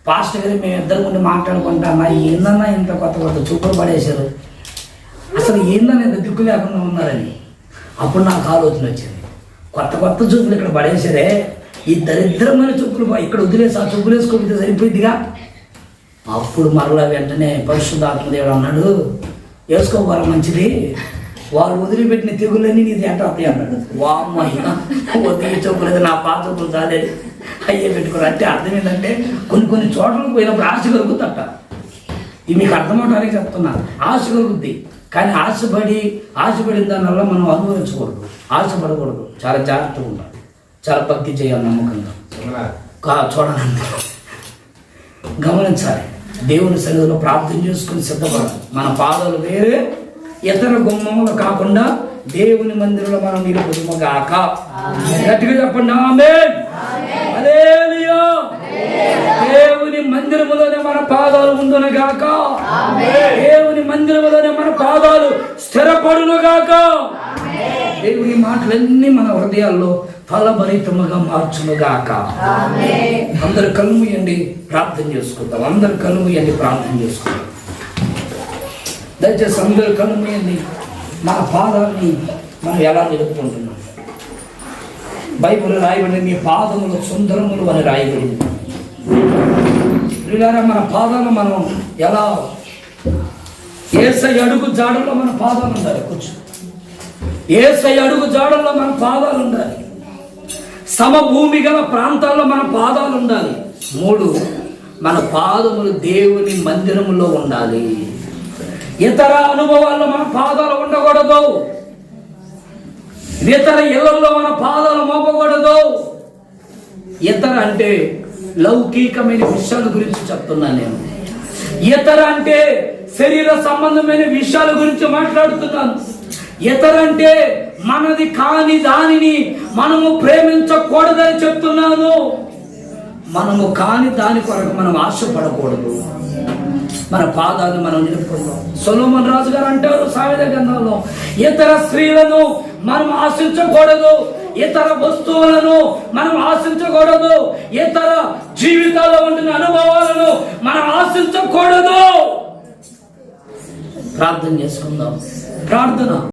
పాస్టర్ గారు మేము ఇద్దరు ముందు మాట్లాడుకుంటా, ఏందన్నా ఇంత కొత్త చెప్పులు పడేశారు, అసలు ఏందని ఇంత దిక్కు లేకుండా ఉన్నారని. అప్పుడు నాకు ఆలోచన వచ్చింది, కొత్త చెప్పులు ఇక్కడ పడేసారే, ఈ దరిద్రమైన చెప్పులు ఇక్కడ వదిలేసి ఆ చెప్పులు వేసుకోకపోతే సరిపోయిందిగా. అప్పుడు మరలా వెంటనే పరిశుద్ధాత్మ దేవుడు అన్నాడు, వేసుకోవాలి మంచిది, వాళ్ళు వదిలిపెట్టిన తెగులన్నీ నీది ఎంటాయి అన్నాడు. వామ్మయ్య వదిలి చెప్పులేదు, నా పాత చెప్పులు చాలేదు అయ్యే పెట్టుకోరు. అంటే అర్థం ఏంటంటే కొన్ని చోట్లకు పోయినప్పుడు ఆశ కలుగుతుందట. ఇది మీకు అర్థమవడానికి చెప్తున్నా, ఆశ కలుగుద్ది. కానీ ఆశపడిన దానివల్ల మనం అనుభవించకూడదు, ఆశపడకూడదు. చాలా జాగ్రత్తగా ఉండాలి, చాలా భక్తి చేయాలి, నమ్మకంగా చూడాలంటే గమనించాలి. దేవుని సన్నిధిలో ప్రార్థన చేసుకుని సిద్ధపడాలి. మన పాదాలు వేరే ఇతర గుమ్మములు కాకుండా దేవుని మందిరంలో మనం నిలుపుదుముగాక. గట్టిగా చెప్పండి ఆమేన్. హల్లెలూయా. దేవుని మందిరములోనే మన పాదాలు ఉండునుగాక. దేవుని మందిరములోనే మన పాదాలు స్థిరపడునుగాక. దేవుని మాటలన్నీ మన హృదయాల్లో ఫలభరితముగా మార్చునుగాక. అందరు కళ్ళు మూయండి, ప్రార్థన చేసుకుందాం. అందరు కళ్ళు మూయండి, ప్రార్థన చేసుకుందాం. దయచేసి అందరు కళ్ళు మూయండి. మన పాదాలని మనం ఎలా నిలుపుకుంటున్నాం? బైబిల్ రాయబడి మీ పాదములు సుందరములు అని రాయబడింది. ప్రియులారా, మన పాదాలు మనం ఎలా యేసయ్య అడుగు జాడల్లో మన పాదాలు ఉండాలి. కూర్చో. యేసయ్య అడుగు జాడల్లో మన పాదాలు ఉండాలి. సమభూమి గల ప్రాంతాల్లో మన పాదాలు ఉండాలి. 3, మన పాదములు దేవుని మందిరములో ఉండాలి. ఇతర అనుభవాల్లో మన పాదాలు ఉండకూడదు. ఇతర ఇళ్లలో మన పాదాలు మోపకూడదు. ఇతర అంటే లౌకికమైన విషయాల గురించి చెప్తున్నాను నేను. ఇతర అంటే శరీర సంబంధమైన విషయాల గురించి మాట్లాడుతున్నాను. ఇతర అంటే మనది కాని దానిని మనము ప్రేమించకూడదని చెప్తున్నాను. మనము కాని దాని కొరకు మనం ఆశపడకూడదు. మన పాదాలను మనం నిలుపుకుందాం. సొలొమోను రాజు గారు అంటారు సామెత గ్రంథంలో, ఇతర స్త్రీలను మనం ఆశించకూడదు, ఇతర వస్తువులను మనం ఆశించకూడదు, ఇతర జీవితాల్లో ఉండిన అనుభవాలను మనం ఆశించకూడదు. ప్రార్థన చేసుకుందాం. ప్రార్థన.